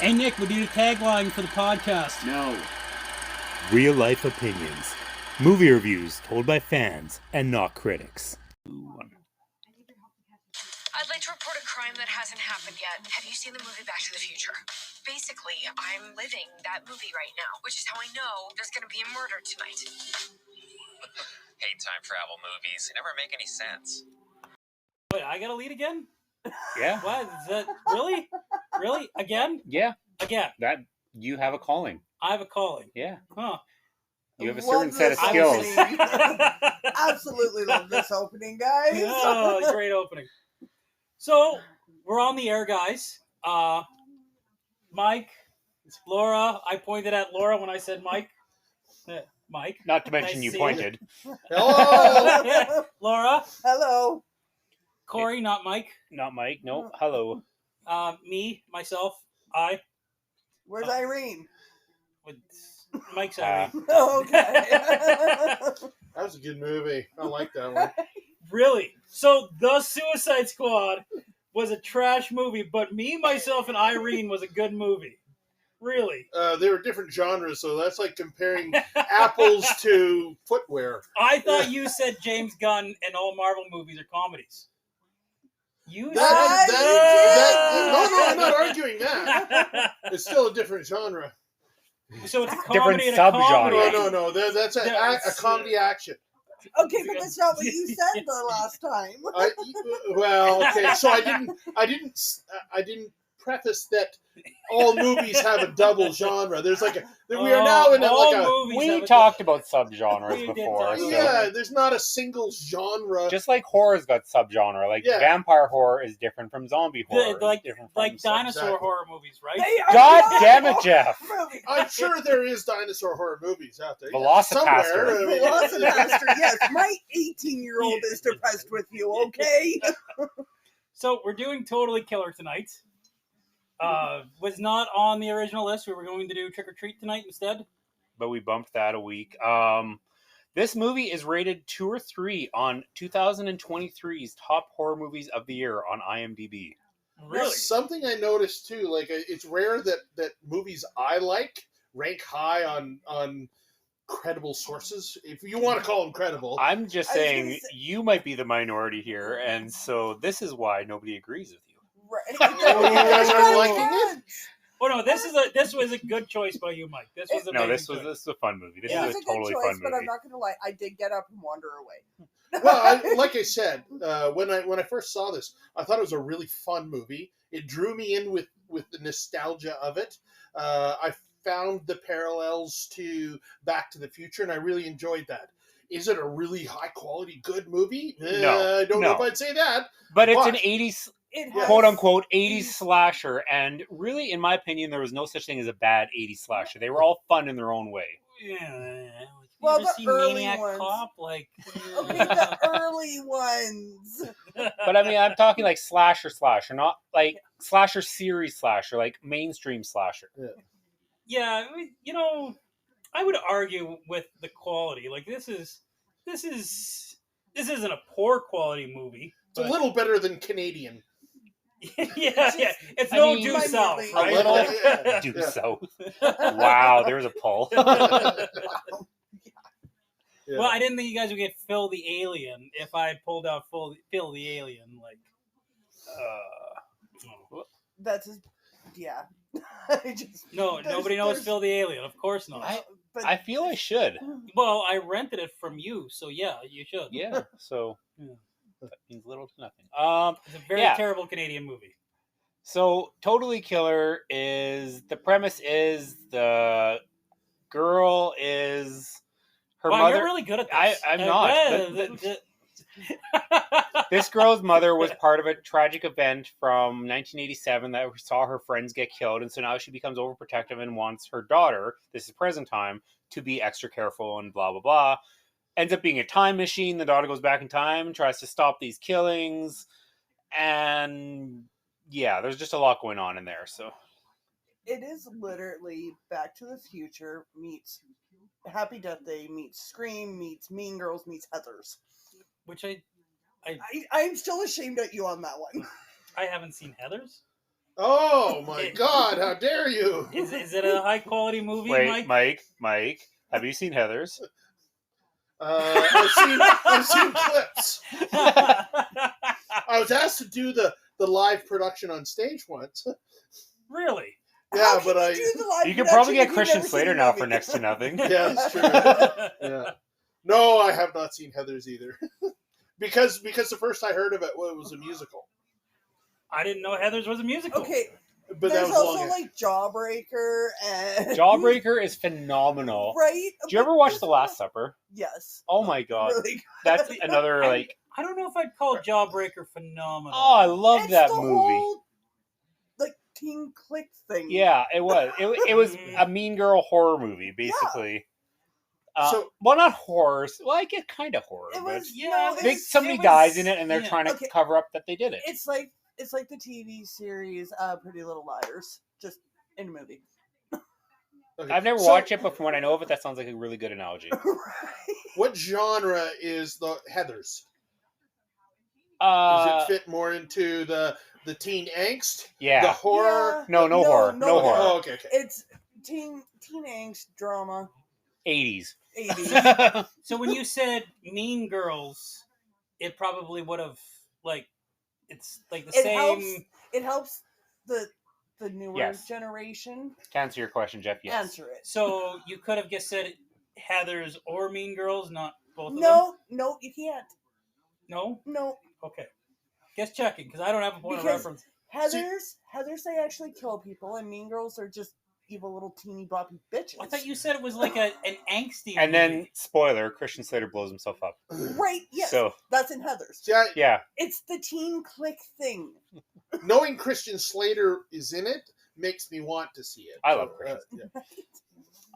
Hey, Nick, we need a tagline for the podcast. No. Real life opinions. Movie reviews told by fans and not critics. I'd like to report a crime that hasn't happened yet. Have you seen the movie Back to the Future? Basically, I'm living that movie right now, which is how I know there's going to be a murder tonight. Hate time travel movies. They never make any sense. Wait, I gotta lead again? Yeah. What? Is that really? Really? Again? Yeah. Again. That you have a calling. I have a calling. Yeah. Huh. You have a Love certain set of this skills. opening. Absolutely love this opening, guys. Oh, great opening. So, we're on the air, guys. Mike, Laura. I pointed at Laura when I said Mike. Mike. Not to mention Nice you to see pointed. Hello. Laura. Hello. Corey, not Mike. Not Mike. No. Hello. Me, myself, I. Where's Irene? With Mike's Irene. Oh, okay. That was a good movie. I like that one. Really? So, The Suicide Squad was a trash movie, but Me, Myself, and Irene was a good movie. Really? They were different genres, so that's like comparing apples to footwear. I thought you said James Gunn and all Marvel movies are comedies. You No, I'm not arguing that. said It's still a different genre. So it's a Different comedy and a subgenre. comedy. No. That's a comedy action. Okay, but that's not what you said the last time. Okay. So I didn't preface that all movies have a double genre. There's like we are now in all like a movies have We a- talked about subgenres We did before. talk So. about yeah. There's not a single genre. Just like horror's got subgenre. Like Yeah. vampire horror is different from zombie horror. like is different from like dinosaur Exactly. horror movies, right? They are God not damn it, Jeff. movies. I'm sure there is dinosaur horror movies out there. Velocipaster. Somewhere. I mean, Velocipaster, yes. My 18-year-old is depressed with you, okay? So we're doing Totally Killer tonight. Was not on the original list. We were going to do Trick or Treat tonight instead. But we bumped that a week. This movie is rated 2 or 3 on 2023's top horror movies of the year on IMDb. Really? Something I noticed too, like it's rare that movies I like rank high on credible sources, if you want to call them credible. I'm just I was saying gonna say- you might be the minority here, and so this is why nobody agrees with you. Right. You guys aren't liking it? Oh no, this was a good choice by you, Mike. This was No, amazing this choice. is a fun movie. This It is was a a good totally choice, fun but movie. I'm not going to lie. I did get up and wander away. Well, like I said, when I first saw this, I thought it was a really fun movie. It drew me in with the nostalgia of it. I found the parallels to Back to the Future, and I really enjoyed that. Is it a really high quality, good movie? No, I don't know no. if I'd say that. But it's But- an 80s, It Yeah. has, quote unquote, 80s slasher, and really, in my opinion, there was no such thing as a bad 80s slasher. They were all fun in their own way. Yeah. Well, you ever the seen early Maniac ones. Cop? Like, Okay, the early ones. But I mean, I'm talking like slasher, not like slasher series slasher, like mainstream slasher. yeah, you know, I would argue with the quality. Like, this isn't a poor quality movie. It's a little better than Canadian. yeah. It's I no mean- due south, A right? little, Like- yeah. Due south. Wow, there's a pull. Yeah. Well, I didn't think you guys would get Phil the Alien if I had pulled out Phil the Alien. Like, That's his, yeah. I just, no, nobody knows Phil the Alien. Of course not. But I feel I should. Well, I rented it from you, so yeah, you should. Yeah, so Yeah. that means little to nothing. It's a very Yeah. terrible Canadian movie. So Totally Killer is the premise is the girl is her Wow, mother. you're really good at this. I'm not, This girl's mother was part of a tragic event from 1987 that saw her friends get killed, and so now she becomes overprotective and wants her daughter, this is present time, to be extra careful and blah, blah, blah. Ends up being a time machine. The daughter goes back in time, tries to stop these killings, and yeah, there's just a lot going on in there. So it is literally Back to the Future meets Happy Death Day meets Scream meets Mean Girls meets Heathers. Which I'm still ashamed at you on that one. I haven't seen Heathers. Oh my God! How dare you? Is it a high quality movie, Wait, Mike? Mike, have you seen Heathers? I've seen clips. I was asked to do the live production on stage once. Really? Yeah, How can but you do the live You can probably production get if you've Christian never seen Slater the now movie? for next to nothing. Yeah, that's true. Yeah. No, I have not seen Heathers either. because the first I heard of it was a musical. I didn't know Heathers was a musical. Okay, But that there's was also long. like Jawbreaker and Jawbreaker is phenomenal. right? Did you ever watch The Last Supper? Yes. Oh my god. Really That's good. another like I don't know if I'd call Jawbreaker phenomenal. oh, I love It's that the movie. whole like teen click thing. Yeah, it was. It was a Mean Girl horror movie, basically. So- well, not horror. Well, I get kind of horror, It but was Yeah, no, it it they, was- somebody it was- dies in it, and they're yeah. trying to Okay. cover up that they did it. it's like the TV series Pretty Little Liars, just in a movie. Okay. I've never So, watched it, but from what I know of it, that sounds like a really good analogy. Right. What genre is the Heathers? Does Uh, it fit more into the teen angst, the yeah. horror? No, no horror. No horror. Oh, okay. It's teen angst drama, 80s. 80s. So when you said Mean Girls, it probably would have like it's like the It same. helps. It helps the newer Yes. generation To answer your question, Jeff, yes. answer it. So you could have just said Heathers or Mean Girls, not both of them. No, you can't. No. No, Okay. Just checking because I don't have a point of Because- reference. Heathers they actually kill people, and Mean Girls are just evil little teeny boppy bitches. I thought you said it was like an angsty. And then, movie. spoiler, Christian Slater blows himself up. Right? Yes, So, that's in Heathers. See, yeah. It's the teen click thing. knowing Christian Slater is in it makes me want to see it. I love So, Christian. yeah.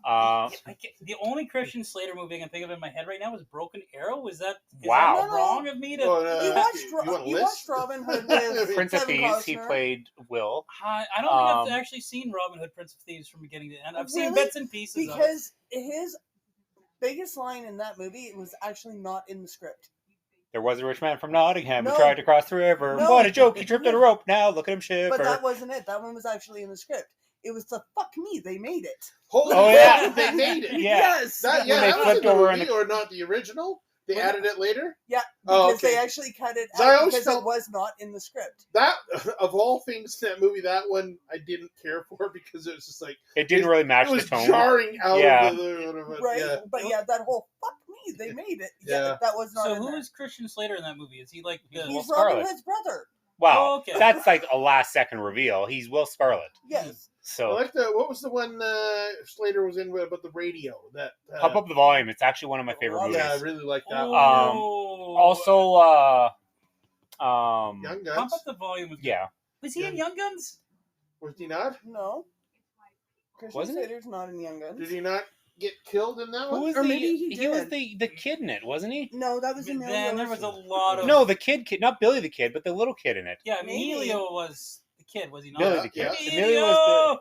The only Christian Slater movie I can think of in my head right now is Broken Arrow. Is that Wow. that No, no. wrong of me to? Oh, You want a watched list? Robin Hood with Prince of Kevin Thieves, he Costner. played Will. I don't think I've Um, actually seen Robin Hood, Prince of Thieves from beginning to end. I've seen Really? bits and pieces of it. Because his biggest line in that movie was actually not in the script. There was a rich man from Nottingham No. who tried to cross the river. No. What a joke! He tripped on a rope. Now look at him shiver. But that wasn't it. That one was actually in the script. It was the fuck me. They made it. Holy Oh, fuck, yeah. they made it. Yeah. Yes. That, When yeah, they that was flipped in the over in movie, or not the original. They Well, added it later. Yeah, Oh, because okay. they actually cut it So I out always because felt- it was not in the script. That of all things in that movie, that one I didn't care for because it was just like It didn't really match it was the tone. jarring out Yeah. of the Right? Yeah. But yeah, that whole fuck me, they made it. Yeah, Yeah. that was not So in who there. is Christian Slater in that movie? Is he like the? Will He's Robin Scarlet. Hood's brother. Wow, Oh, okay. that's like a last second reveal. He's Will Scarlet. Yes. I So like what was the one Slater was in with about the radio? That pump up the volume. It's actually one of my favorite Oh, movies. Yeah, I really like that. Oh, one. Also, Young Pump Guns. Up the Volume. yeah, Was he in Young Guns? Was he not? No. Christian Wasn't it? Slater's not in Young Guns. Did he not get killed in that who one? was Or the? maybe he was did. the kid in it, wasn't he? No, that was Emilio. Then there was a lot of. No, the kid, not Billy the kid, but the little kid in it. Yeah, Maybe. Emilio was the kid, was he not? Billy the kid. Yeah. Emilio was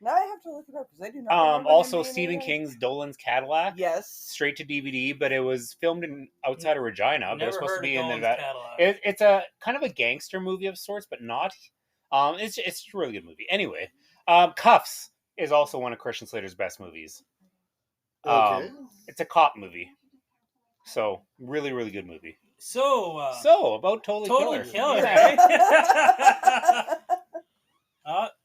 Now I have to look it up because I do the. not. remember him Also, being Stephen in it. King's Dolan's Cadillac. Yes. Straight to DVD, but it was filmed in outside of Regina. But Never it's supposed heard to be of in the Dolan's that. Cadillac. It's a kind of a gangster movie of sorts, but not. It's a really good movie. Anyway, Cuffs is also one of Christian Slater's best movies. Okay. It's a cop movie, so really, really good movie. So, About Totally Totally Killer. Killer, Yeah. eh?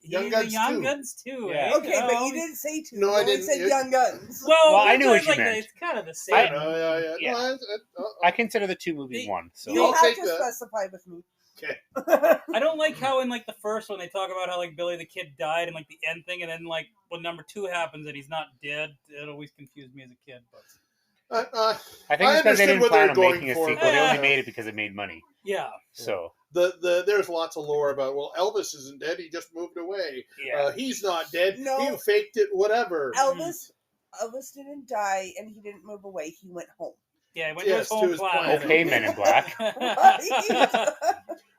Young Young Guns Young too. Guns too. Yeah. Eh? Okay, but Oh, you didn't say two. No, I You only didn't. said It- Young Guns. Well, I knew what it's you like meant. It's kind of the I- same. Yeah. Yeah. No, I consider the two movies The- one. So You I'll have take to that. specify with me. Okay. I don't like how in like the first one they talk about how like Billy the Kid died and like the end thing, and then like when number 2 happens and he's not dead, it always confused me as a kid. But I think I it's because they understood didn't what plan they're on going making a for, sequel. but- They only made it because it made money. yeah, So There's lots of lore about Elvis isn't dead, he just moved away. yeah, He's not dead. No. He faked it, whatever. Elvis didn't die and he didn't move away. He went home. yeah, he went Yes, to his home to his planet. okay, Men in Black, Right?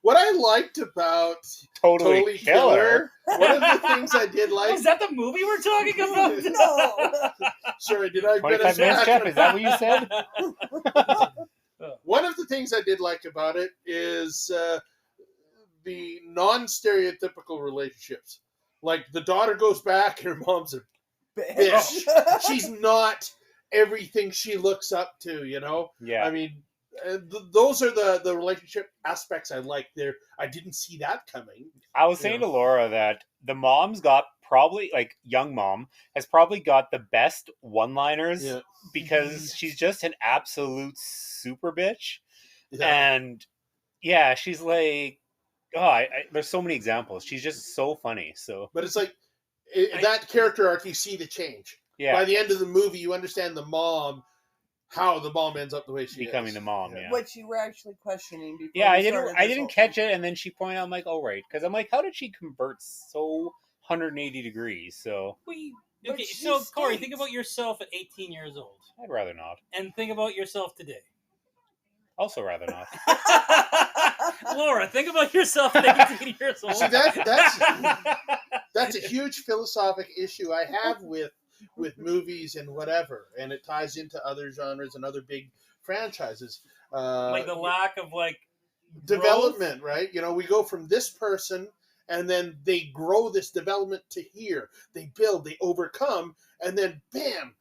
What I liked about totally killer. one of the things I did like. Is that the movie we're talking about? No. Sorry, did I get 25 us minutes, back? Jeff. Is that what you said? One of the things I did like about it is the non-stereotypical relationships. Like the daughter goes back and her mom's a bitch. She's not everything she looks up to, you know? Yeah. I mean, those are the relationship aspects I like there. I didn't see that coming. I was saying to Laura that the mom's got probably, like, young mom has probably got the best one-liners Yeah. because she's just an absolute super bitch. Yeah. And yeah, she's like, there's so many examples. She's just so funny. So, But it's like that character arc, you see the change. yeah, By the end of the movie, you understand the mom, how the mom ends up the way she becoming is. the mom. Yeah. What you were actually questioning before. Yeah, we I started didn't this whole catch thing. it, and then she pointed out, I'm like, oh right, because I'm like, how did she convert so 180 degrees? So But Okay, she so Corey, states- think about yourself at 18 years old, I'd rather not. and think about yourself today. Also, rather not. Laura, think about yourself at 18 years old. See, that's a huge philosophic issue I have with movies and whatever, and it ties into other genres and other big franchises. Like the lack of like Development, right? You know, we go from this person, and then they grow this development to here. They build, they overcome, and then bam,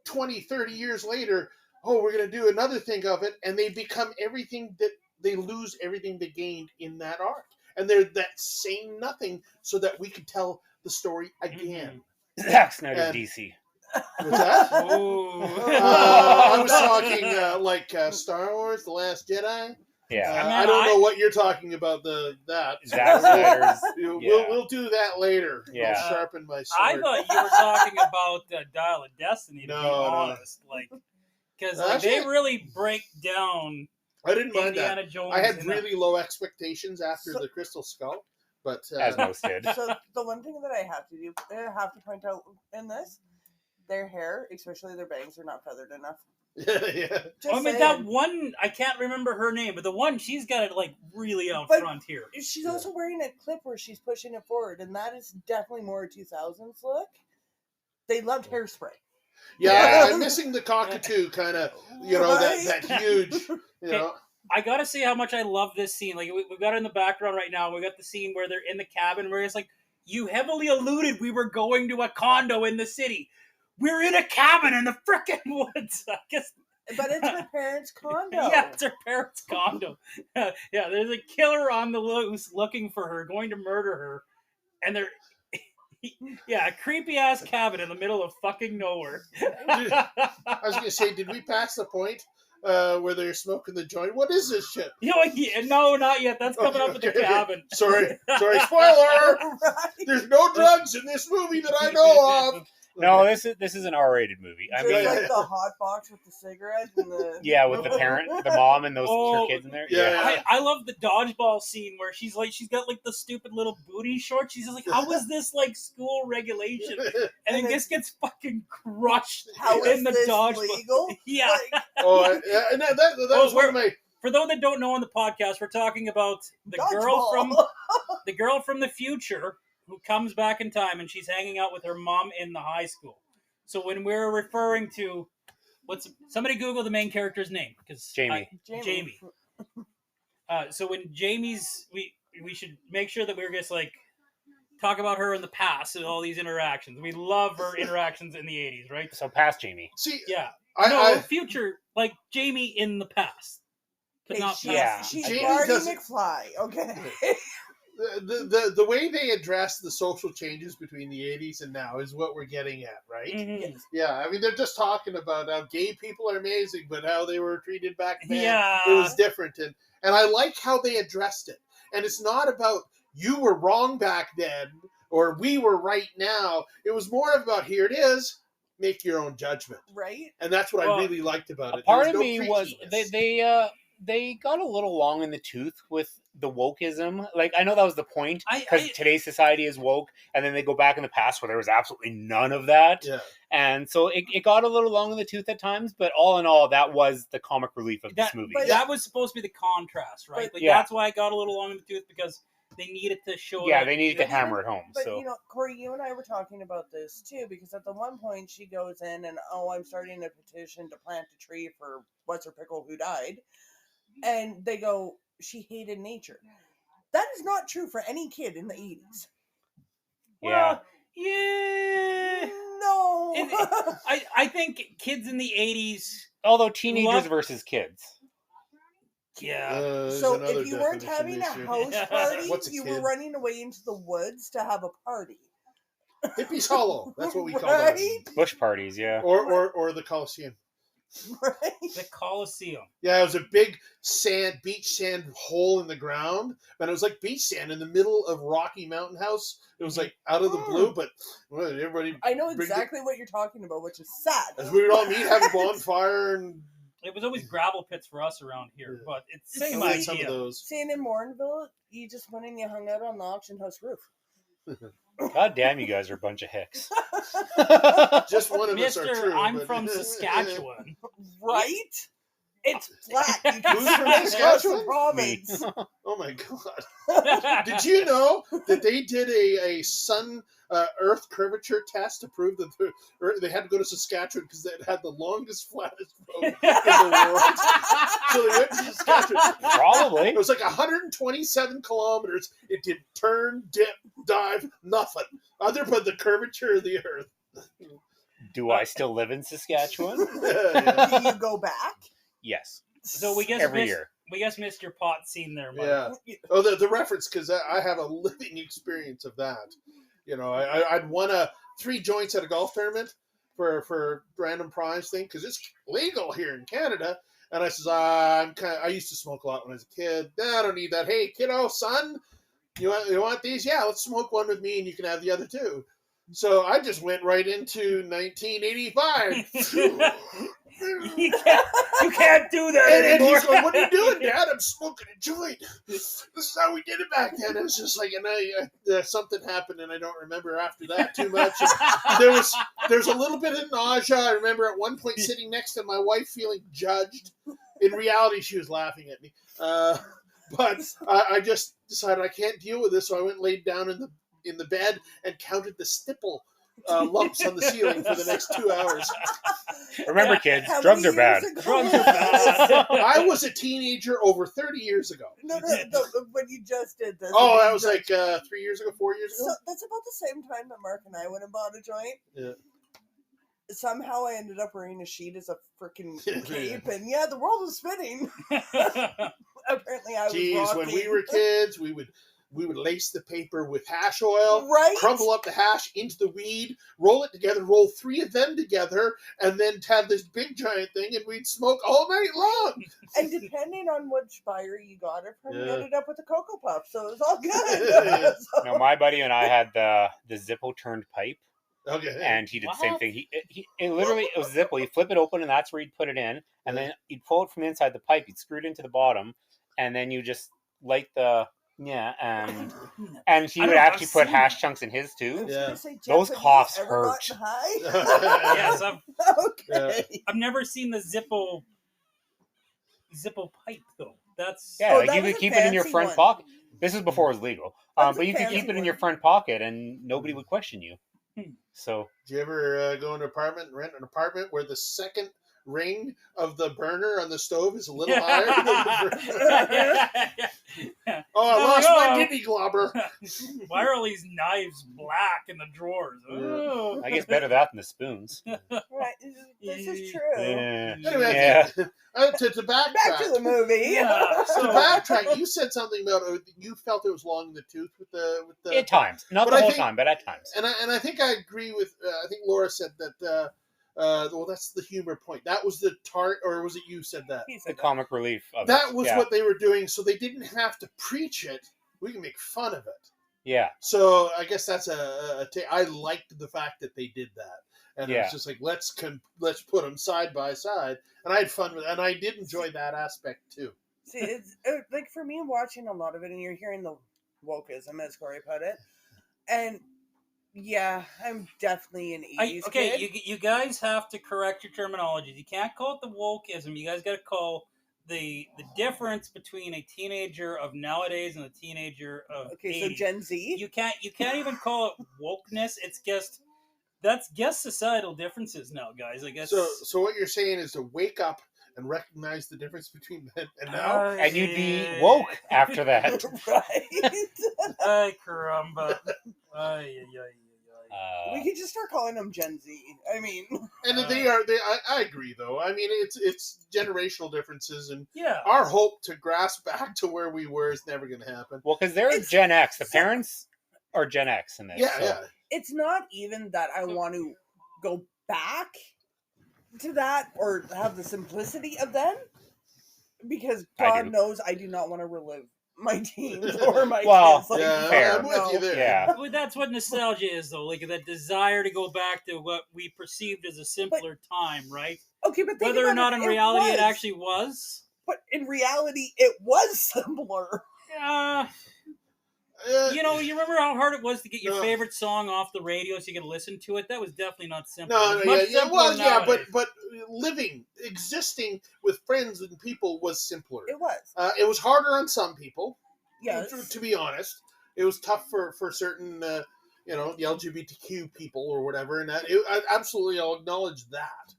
20, 30 years later, oh, we're going to do another thing of it, and they become everything that they lose everything they gained in that arc. And they're that same nothing so that we can tell the story again. Zack Snyder's And- DC. What's that? Ooh. I was talking like Star Wars, The Last Jedi. Yeah. Man, I don't know what you're talking about. That Zack Snyder's. We'll, Yeah. we'll do that later. Yeah. I'll sharpen my sword. I thought you were talking about Dial of Destiny, to be No. honest. Like, because Actually- they really break down I didn't mind Indiana that. Jones. I had in that. really low expectations after So- the Crystal Skull, but As most did. So the one thing that I have to point out in this, their hair, especially their bangs, are not feathered enough. yeah. Just I mean, saying. that one, I can't remember her name, but the one, she's got it like really out But- front here. She's also wearing a clip where she's pushing it forward, and that is definitely more a 2000s look. They loved hairspray. Yeah, I'm missing the cockatoo kind of, that huge, I gotta say how much I love this scene. Like, we've got it in the background right now. We got the scene where they're in the cabin where it's like, you heavily alluded we were going to a condo in the city. We're in a cabin in the frickin' woods. I guess. But it's her parents' condo. Yeah, it's her parents' condo. Yeah, there's a killer on the loose looking for her, going to murder her, and they're a creepy ass cabin in the middle of fucking nowhere. I was going to say, did we pass the point where they're smoking the joint? What is this shit? No, not yet. That's coming up at the Okay. cabin. Sorry, spoiler! Right. There's no drugs in this movie that I know of. No, this is an R-rated movie. I Just mean, like the hot box with the cigarette and the yeah, with the parent, the mom, and those her kids in there. Yeah. I love the dodgeball scene where she's got like the stupid little booty shorts. She's just like, how is this like school regulation? And then just gets fucking crushed How is in the this dodgeball. legal? Yeah. Like, And that was one of my. For those that don't know on the podcast, we're talking about the girl from the future who comes back in time, and she's hanging out with her mom in the high school. So when we're referring to somebody Google the main character's name, because Jamie. Jamie. So when Jamie's, we should make sure that we're just like talk about her in the past and all these interactions. We love her interactions in the 80s, right? So past Jamie. See, Yeah. I Future, like Jamie in the past. But not she's, past. she's Jamie Marty doesn't- McFly. Okay. the way they address the social changes between the 80s and now is what we're getting at, right? Mhm. Yeah, I mean, they're just talking about how gay people are amazing, but how they were treated back then, Yeah. it was different. And I like how they addressed it. And it's not about you were wrong back then or we were right now. It was more about here it is, make your own judgment. Right? And that's what Well, I really liked about A it. part There of no me was preachiness. they got a little long in the tooth with the wokeism. Like, I know that was the point because today's society is woke, and then they go back in the past where there was absolutely none of that. Yeah. And so it got a little long in the tooth at times, but all in all, that was the comic relief of this movie. but- That was supposed to be the contrast, right? But- Like, Yeah. that's why I got a little long in the tooth, because they needed to show Yeah, that- they needed to that- hammer it home. But So you know, Corey, you and I were talking about this too, because at the one point she goes in and I'm starting a petition to plant a tree for what's her pickle who died, and they go she hated nature. That is not true for any kid in the 80s. Yeah. Yeah. No. I think kids in the 80s. Although teenagers Love- versus kids. Yeah. There's So another if you weren't definition having a issue. house party, What's a you kid? were running away into the woods to have a party. Hippie's Hollow. That's what we call Right? that. Bush parties, yeah. Or the Coliseum. Right? The Coliseum. Yeah, it was a big beach sand hole in the ground, but it was like beach sand in the middle of Rocky Mountain House. It was like out of the blue, but everybody, I know Bring the- exactly what you're talking about, which is sad. as we would all meet, have a bonfire, and It was always gravel pits for us around here, Yeah. but it's the Same same we had some of idea. those. Seeing in Morinville, you just went and you hung out on the auction house roof. God damn, you guys are a bunch of hicks. Just one of us are Mister, true. I'm but- from Saskatchewan. Right? It's flat. You can Who's from see across the Saskatchewan? province. Oh my god! Did you know that they did a sun Earth curvature test to prove that they had to go to Saskatchewan because it had the longest, flattest road in the world? So they went to Saskatchewan. Probably. It was like 127 kilometers. It did turn, dip, dive, nothing other than the curvature of the Earth. Do I still live in Saskatchewan? Yeah. Do you go back? Yes. So we guess Every year. we guess Mr. Pot seen there, Mike. Yeah. Oh, the reference, because I have a living experience of that. You know, I'd won 3 joints at a golf tournament for random prize thing because it's legal here in Canada. And I says, I used to smoke a lot when I was a kid. Nah, I don't need that. Hey, kiddo, son, you want these? Yeah, let's smoke one with me, and you can have the other 2. So I just went right into 1985. You can't do that And anymore. he's going, "What are you doing, Dad? I'm smoking a joint. This is how we did it back then." It was just like, and something happened, and I don't remember after that too much. And there's a little bit of nausea. I remember at one point sitting next to my wife, feeling judged. In reality, she was laughing at me. But I just decided I can't deal with this, so I went and laid down in the bed and counted the stipple lumps on the ceiling for the next 2 hours. Remember, Yeah. kids, How drugs many are bad. years ago? Drugs are bad. I was a teenager over 30 years ago. No, when you just did this. Oh, I that mean, was like 3 years ago, 4 years ago. So that's about the same time that Mark and I went and bought a joint. Yeah. Somehow I ended up wearing a sheet as a freaking Yeah. cape, and yeah, the world was spinning. Apparently, I was Jeez, rocking. when we were kids, we would lace the paper with hash oil, right, crumble up the hash into the weed, roll it together, roll 3 of them together, and then have this big giant thing, and we'd smoke all night long. and depending on which buyer you got it from, you Yeah. ended up with a Cocoa Puff, so it was all good. Yeah. So- No, my buddy and I had the Zippo turned pipe, Okay. and he did the same What? thing. It literally, it was Zippo. You flip it open, and that's where you'd put it in, and then you'd pull it from inside the pipe. You'd screw it into the bottom, and then you just light the and he I would don't- actually I've put seen hash that. chunks in his I too. was Yeah. gonna say, Jeff, Those have you coughs ever hurt. gotten high? Yes, Okay. I've never seen the Zippo pipe though. That's Yeah, Oh, like that you was could a keep it in your fancy front one. pocket. This is before it was legal, That was but a you could fancy keep it in your one. front pocket, and nobody would question you. Hmm. So Did you ever go into an apartment and rent an apartment where the second ring of the burner on the stove is a little higher than the burner? Oh, I lost my No. diddy globber. Why are all these knives black in the drawers? Oh. I guess better that than the spoons. Right. This is true. Yeah. Anyway, Yeah. to backtrack. Back to the movie. Yeah, To so- backtrack, you said something about you felt it was long in the tooth with the At times, not But the I whole think- time, but at times. and I think I agree with I think Laura said that well, that's the humor point. That was the or was it you said that? He The said that. comic relief of That it. was Yeah. what they were doing, so they didn't have to preach it. We can make fun of it. Yeah, So I guess that's I liked the fact that they did that, and it Yeah. was just like let's put them side by side, and I had fun with it, and I did enjoy that aspect too. See, it's like for me watching a lot of it, and you're hearing the wokeism, as Corey put it, and yeah, I'm definitely an 80s Okay, kid. you guys have to correct your terminology. You can't call it the wokeism. You guys got to call the difference between a teenager of nowadays and a teenager of Okay, so 80s. Gen Z. You can't even call it wokeness. It's just that's societal differences now, guys. I guess. So what you're saying is to wake up and recognize the difference between then and now. And you'd be woke after that. Right? Ay, caramba. Ay, ay, ay, ay. We could just start calling them Gen Z. I mean, And I agree though. I mean, it's generational differences, and Yeah. our hope to grasp back to where we were is never going to happen. Well, because they're It's- Gen X. The parents are Gen X in this. Yeah, so- yeah. it's not even that I want to go back to that or have the simplicity of them, because I God do. knows I do not want to relive my teens or my Well, kids. Like, Yeah, fair. I'm with you there. Yeah. Well, that's what nostalgia is, though. Like that desire to go back to what we perceived as a simpler time, right? Okay, but think Whether or about not it, in reality it was. actually was. But in reality, it was simpler. You remember how hard it was to get your No. favorite song off the radio so you could listen to it? That was definitely not simple. No, It's no, much yeah, yeah. simpler Well, yeah, nowadays. but existing with friends and people was simpler. It was. It was harder on some people. Yes. To be honest, it was tough for certain, the LGBTQ people or whatever, and absolutely, I'll acknowledge that.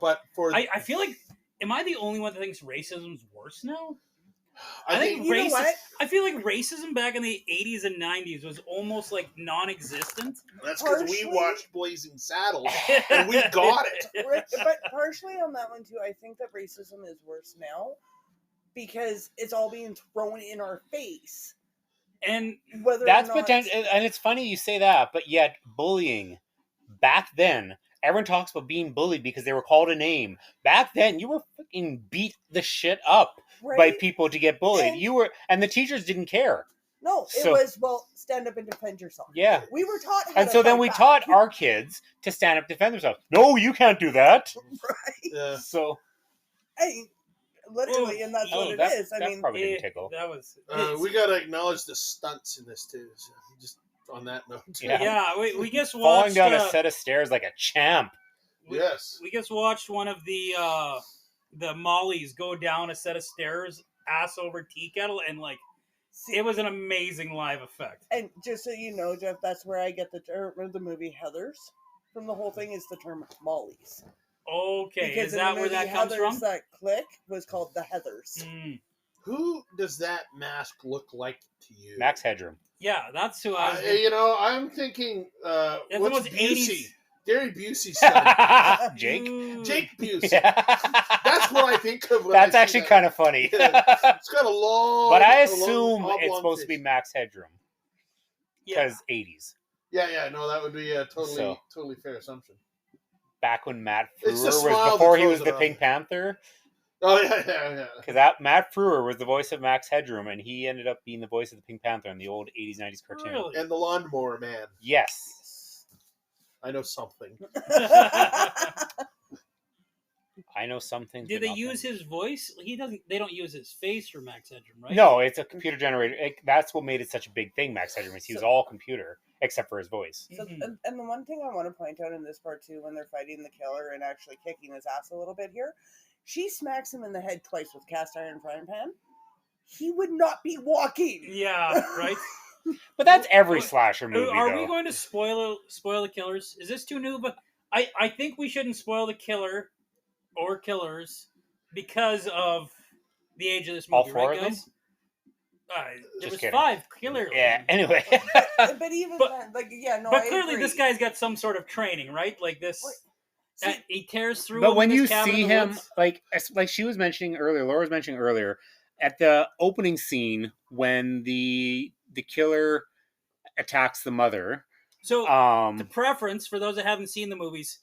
But for I feel like, am I the only one that thinks racism's worse now? I think You know what? I feel like racism back in the 80s and 90s was almost like non-existent. that's because we partially- watched Blazing Saddles and we got it. But partially on that one too, I think that racism is worse now because it's all being thrown in our face. And Whether That's or not, potential, and it's funny you say that, but yet bullying back then, everyone talks about being bullied because they were called a name. Back then, you were fucking beat the shit up by right? people to get bullied. And- And the teachers didn't care. No, it So- was stand up and defend yourself. Yeah. We were taught, how And to so then fight we back. taught our kids to stand up, defend themselves. No, you can't do that. right. Yeah. So Hey, literally, and that's what it is. I that mean, probably didn't it- tickle. that was We got to acknowledge the stunts in this too. So just on that note. Yeah. yeah. We just Falling watched down a set of stairs like a champ. Yes. we just watched one of the Mollies go down a set of stairs, ass over tea kettle, and like it was an amazing live effect. and just so you know, Jeff, that's where I get the term of the movie Heathers from the whole thing is the term Mollies. Okay, Because is in the that where movie that comes Heathers, from? that click was called the Heathers. Mm. Who does that mask look like to you? Max Headroom. Yeah, that's who I was. I'm thinking. That's the What's most Busey? 80s. Gary Busey's son. Jake. Ooh. Jake Busey. Yeah. That's what I think of. When That's I see actually that. kind of funny. Yeah. It's got a long. But I a long, assume oblong it's supposed to be face. Max Headroom Yeah. because 80s. Yeah. No, that would be a So- totally fair assumption. Back when Matt It's the Frewer smile was that before he throws was it the off. Pink Panther. Oh yeah. Because that Matt Frewer was the voice of Max Headroom, and he ended up being the voice of the Pink Panther in the old 80s, 90s cartoon. Really? And the Lawnmower Man. Yes, I know something. I know something. Did they use his voice? He doesn't. They don't use his face for Max Headroom, right? No, it's a computer generated. That's what made it such a big thing. Max Headroom is he was all computer except for his voice. So, Mhm. and the one thing I want to point out in this part too, when they're fighting the killer and actually kicking his ass a little bit here, she smacks him in the head twice with cast iron frying pan. He would not be walking. Yeah, right. But that's every slasher movie, Are though. we going to spoil the killers? Is this too new? But I think we shouldn't spoil the killer or killers because of the age of this All movie, four right, of them? guys? There Just was kidding. 5 killers. Yeah. Anyway. But even But- then, like, yeah, no, But I clearly, agree. this guy's got some sort of training, right? Like this. See, He tears through. But him when in you this cabin see in the him, woods. like she was mentioning earlier, Laura was mentioning earlier, at the opening scene when the killer attacks the mother. So the Um, preference for those that haven't seen the movies,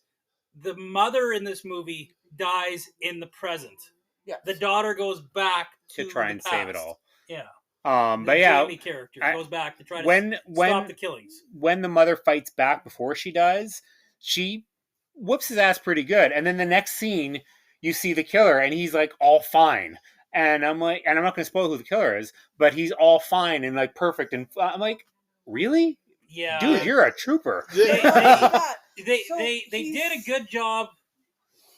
the mother in this movie dies in the present. yes. The daughter goes back to to try the and save it past. all. Yeah. But The yeah, Jamie character I- goes back to try to when stop the killings. when the mother fights back before she dies, she whoops his ass pretty good. And then the next scene, you see the killer, and he's like all fine. And I'm like, and I'm not going to spoil who the killer is, but he's all fine and like perfect. And I'm like, really, Yeah, dude, you're a trooper. They- That- they So they did a he's- good job.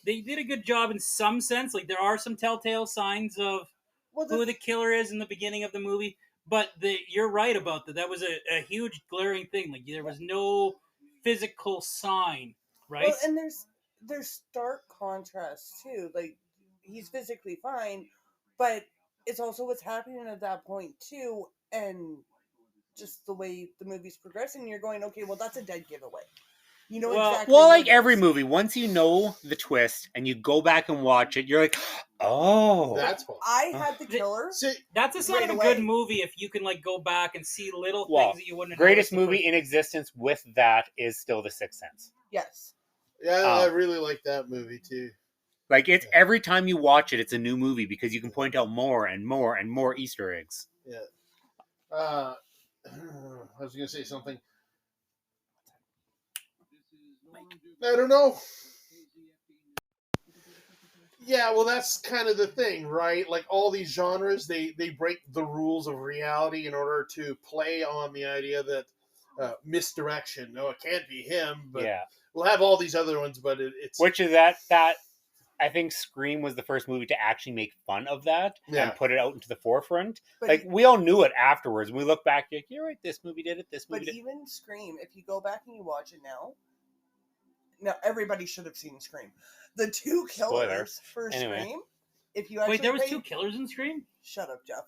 They did a good job in some sense. Like there are some telltale signs of well, who the killer is in the beginning of the movie. But you're right about that. That was a huge glaring thing. Like there was no physical sign, right? Well, and there's stark contrast too. Like he's physically fine, but it's also what's happening at that point too, and just the way the movie's progressing. You're going, okay, well, that's a dead giveaway. You know Well- exactly. Well, who like it every is. movie, once you know the twist and you go back and watch it, you're like, oh. That's fun. I had the killer. See, That's a sign Right of a away. good movie if you can like go back and see little Well, things that you wouldn't have Greatest noticed the movie first- in existence with that is still The Sixth Sense. Yes. yeah, I really like that movie too. Like, it's every time you watch it, it's a new movie because you can point out more and more and more Easter eggs. Yeah. I was gonna say something. I don't know. Yeah, well, that's kind of the thing, right? Like all these genres, they break the rules of reality in order to play on the idea that misdirection. No, it can't be him, but Yeah. we'll have all these other ones. But it's Which is that I think Scream was the first movie to actually make fun of that Yeah. and put it out into the forefront. But, Like, we all knew it afterwards. We look back, like, you're right, this movie did it, this movie but did it. even Scream, if you go back and you watch it now everybody should have seen Scream. The two killers for Anyway. Scream. If you actually Wait, there was pay- two killers in Scream? Shut up, Jeff.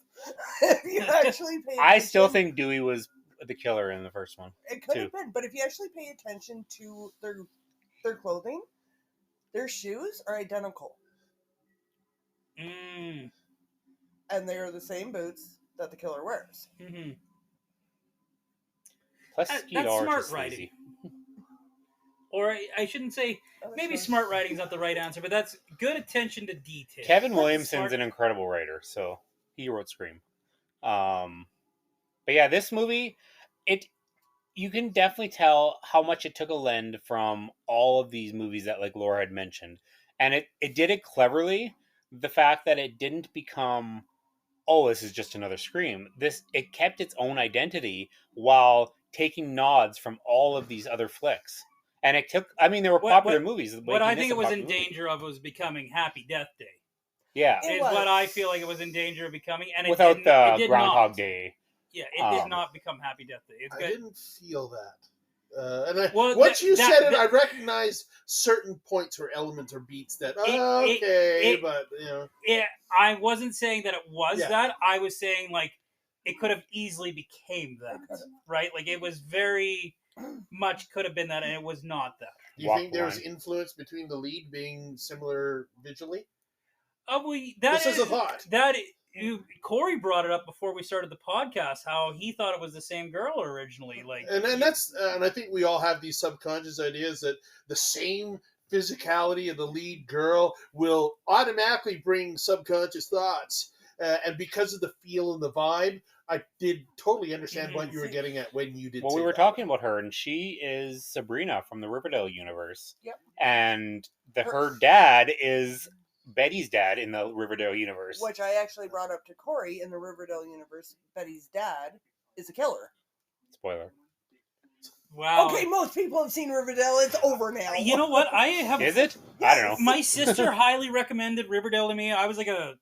If you actually pay I still attention- think Dewey was the killer in the first one. it could too. have been, but if you actually pay attention to their clothing, their shoes are identical, Mm. and they are the same boots that the killer wears. hmm Plus, That's Skeet Ulrich smart is writing. sleazy. Or I shouldn't say Oh, that's maybe fine. smart writing's not the right answer, but that's good attention to detail. Kevin That's Williamson's smart. an incredible writer, so he wrote Scream. But yeah, this movie, you can definitely tell how much it took a lend from all of these movies that, like Laura had mentioned, and it did it cleverly. The fact that it didn't become, oh, this is just another Scream. It kept its own identity while taking nods from all of these other flicks. And it took, I mean, they were popular movies. What I think it was in danger of was becoming Happy Death Day. Yeah. It Is was. what I feel like it was in danger of becoming, and it Without didn't, the it did Groundhog not. Day. Yeah, it did Um, not become Happy Death Day. It's I good. didn't feel that. And Well, once you that- said it, that- I recognized certain points or elements or beats that, but, you know. I wasn't saying that it was Yeah. that. I was saying like it could have easily became that, right? Like it was very much could have been that, and it was not that. Do you Walk think there was line. influence between the lead being similar visually? That This is a thought. Corey brought it up before we started the podcast. How he thought it was the same girl originally. Like, And that's and I think we all have these subconscious ideas that the same physicality of the lead girl will automatically bring subconscious thoughts. And because of the feel and the vibe, I did totally understand what you were getting at when you did. Well, say we were that. talking about her, and she is Sabrina from the Riverdale universe. Yep. And her dad is Betty's dad in the Riverdale universe. Which I actually brought up to Corey in the Riverdale universe. Betty's dad is a killer. Spoiler. wow. Okay, most people have seen Riverdale. It's over now. You know what? I have. Is it? I don't know. My sister highly recommended Riverdale to me. I was like a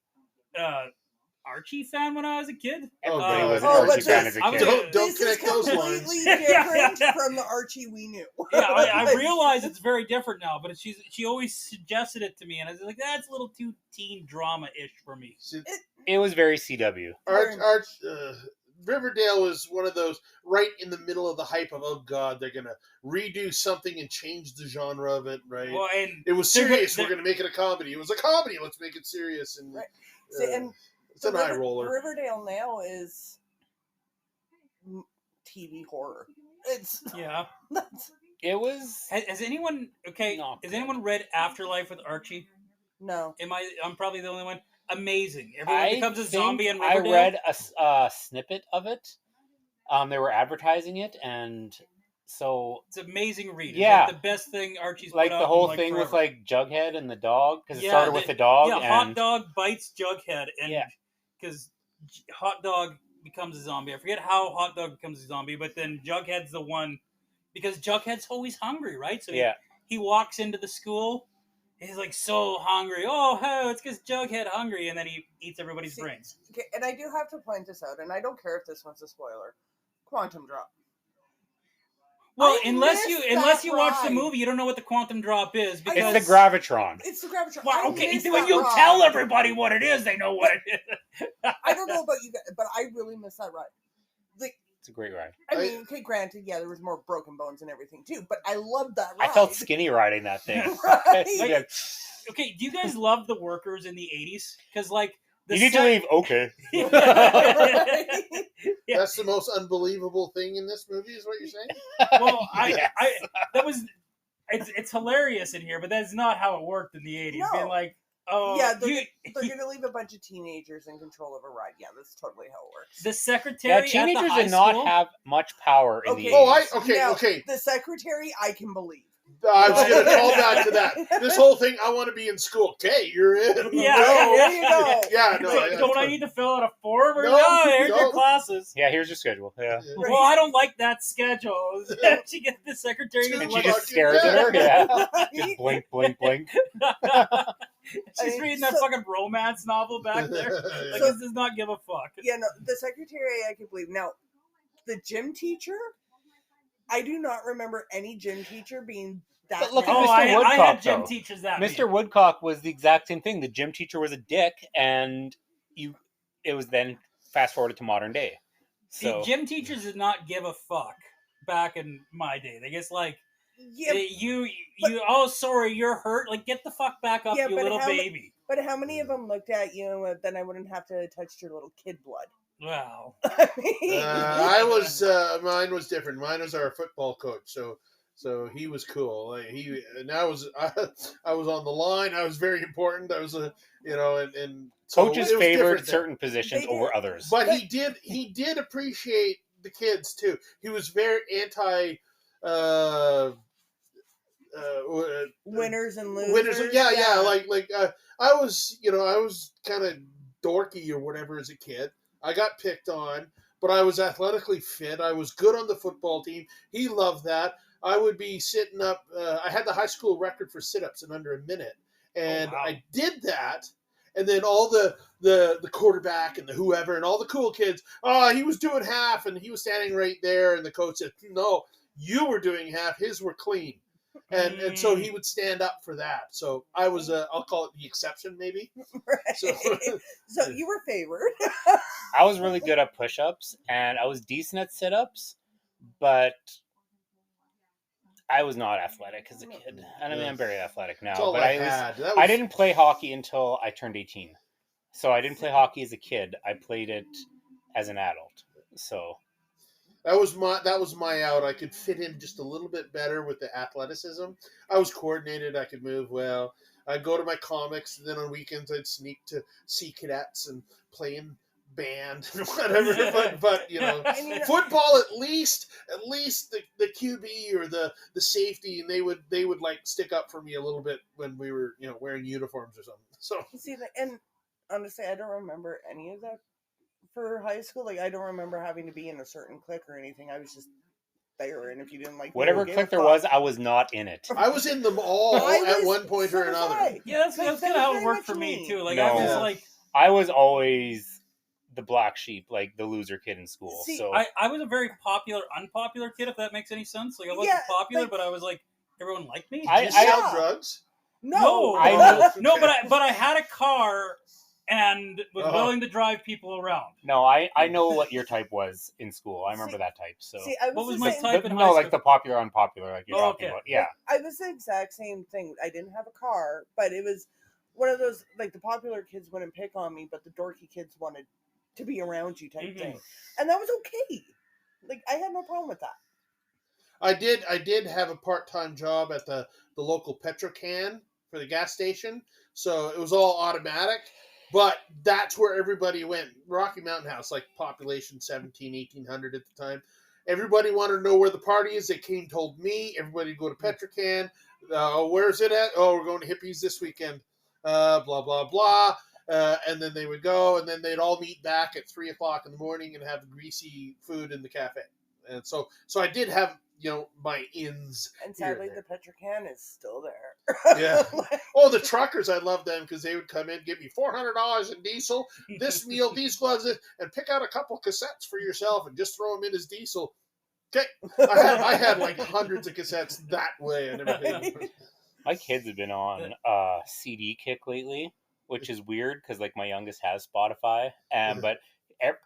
Archie fan when I was a kid. Everybody God. was an Oh, Archie but fan as a I was kid. a- Don't This connect is those completely lines. different Yeah. from the Archie we knew. Yeah, I Like, realize it's very different now, but she always suggested it to me, and I was like, that's a little too teen drama ish for me. See, It was very CW. Riverdale was one of those right in the middle of the hype of, oh god, they're gonna redo something and change the genre of it, right? Well, and It was they're- serious. they're- We're gonna make it a comedy. It was a comedy. Let's make it serious. And Right. See, and it's an the eye roller. Riverdale now is TV horror. It's yeah. that's, It was. Has anyone No. Has anyone read Afterlife with Archie? no. I'm probably the only one. Amazing. Everyone I becomes a think zombie in I Riverdale. read a snippet of it. They were advertising it, and so It's an amazing read. It's Yeah. like the best thing Archie's like put out the in, whole like, thing with forever. like Jughead and the dog, because it Yeah, started with the dog. Yeah, and Hot Dog bites Jughead, and Yeah. because Hot Dog becomes a zombie. I forget how Hot Dog becomes a zombie, but then Jughead's the one because Jughead's always hungry, right? So yeah, he walks into the school. He's like so hungry. Oh, hey, it's because Jughead hungry, and then he eats everybody's See, brains. Okay, and I do have to point this out, and I don't care if this one's a spoiler. Quantum Drop. Well, I unless missed you that watch the ride. movie, you don't know what the quantum drop is. Because It's the Gravitron. It's the Gravitron. Well, I okay, missed when that you ride. tell everybody what it is, they know what it is. I don't know about you guys, but I really missed that ride. Like, It's a great ride. I mean, okay, granted, yeah, there was more broken bones and everything too, but I loved that ride. I felt skinny riding that thing. Right. Yeah. Okay, do you guys love the workers in the 80s? Because, like, the You need to set- leave. Okay. Right? Yeah. That's the most unbelievable thing in this movie, is what you're saying? Well, Yes. that was, it's hilarious in here, but that's not how it worked in the 80s. No. Being like, oh, Yeah, they're you, going to leave a bunch of teenagers in control of a ride. Yeah, that's totally how it works. the secretary Yeah, at the teenagers high did not school, have much power in the Okay. 80s. Oh, Now, okay. The secretary, I can believe. I was going to call back to that. This whole thing, I want to be in school. Okay, you're in. Yeah. No, there you go. Yeah, no. Like, don't I need to fill out a form? Or No, no, here's no. your classes. Yeah, here's your schedule. Yeah. Well, I don't like that schedule. She gets the secretary Too to And she look just fucking stares at her. Yeah. Just Right? blink, blink, blink. She's reading that So- fucking romance novel back there. Like, So- this does not give a fuck. Yeah, no, the secretary, I can believe. Now, the gym teacher, I do not remember any gym teacher being that. But look at Oh, Mr. I had Woodcock, gym though. teachers that Mr. Woodcock was the exact same thing. The gym teacher was a dick, and it was then fast forwarded to modern day. So See, gym teachers did not give a fuck back in my day. They just like, Yeah, you, oh, sorry, you're hurt. Like, get the fuck back up, Yeah, you but little how baby. but how many of them looked at you and then I wouldn't have to touch your little kid blood? Wow. I mean, Mine was different. Mine was our football coach, so he was cool. Like, I was on the line. I was very important. I was and so coaches it was favored different then. certain positions They over did. others. But he did appreciate the kids too. He was very anti winners and losers. winners. Yeah. Like I was kind of dorky or whatever as a kid. I got picked on, but I was athletically fit. I was good on the football team. He loved that. I would be sitting up. I had the high school record for sit-ups in under a minute, and wow. I did that. And then all the quarterback and the whoever and all the cool kids, he was doing half, and he was standing right there. And the coach said, "No, you were doing half. His were clean." And so he would stand up for that. So I was I'll call it the exception, maybe. Right. So, So you were favored. I was really good at push-ups, and I was decent at sit-ups, but I was not athletic as a kid. And I mean, I'm very athletic now, that's all but I I was. had. That I was- didn't play hockey until I turned 18. So I didn't play hockey as a kid. I played it as an adult. So That was my out. I could fit in just a little bit better with the athleticism. I was coordinated. I could move well. I'd go to my comics, and then on weekends I'd sneak to Sea Cadets and play in band and whatever. But football at least the QB or the safety, and they would like stick up for me a little bit when we were wearing uniforms or something. So See, and honestly, I don't remember any of that for high school. Like, I don't remember having to be in a certain clique or anything. I was just there, and if you didn't like me, whatever who gave clique a there fuck? was, I was not in it. I was in them all I at was- one point so or was another. I. Yeah, that's Like, kind that of was how it very worked much for me me. too. Like, No. I was Yeah. like, I was always the black sheep, like the loser kid in school. See, so I was a very popular, unpopular kid, if that makes any sense. Like, I wasn't Yeah, popular, like- but I was like, everyone liked me. I- Did you sell Yeah. drugs? No, I know- no, but I had a car and was Uh-huh. willing to drive people around. no, I know what your type was in school. I remember See- that type. So See, I was What was the my same- type in high no, like school? the popular, unpopular, like you're Oh, talking okay. about. Yeah. I was the exact same thing. I didn't have a car, but it was one of those, like, the popular kids wouldn't pick on me, but the dorky kids wanted to be around you type Mhm. thing. And that was okay. Like, I had no problem with that. I did have a part-time job at the local Petrocan for the gas station, so it was all automatic, but that's where everybody went. Rocky Mountain House, like population 1,1800 at the time. Everybody wanted to know where the party is. They came, told me. Everybody would go to Petrocan. Where's it at? Oh, we're going to Hippies this weekend. Blah, blah, blah. And then they would go, and then they'd all meet back at 3 o'clock in the morning and have greasy food in the cafe. And so I did have, my ins. And Here sadly, and the Petrocan is still there. Yeah. Oh, the truckers, I love them because they would come in, give me $400 in diesel, this meal, these gloves, and pick out a couple cassettes for yourself and just throw them in as diesel. Okay, I had like hundreds of cassettes that way and everything. My kids have been on CD kick lately, which is weird because like my youngest has Spotify, and but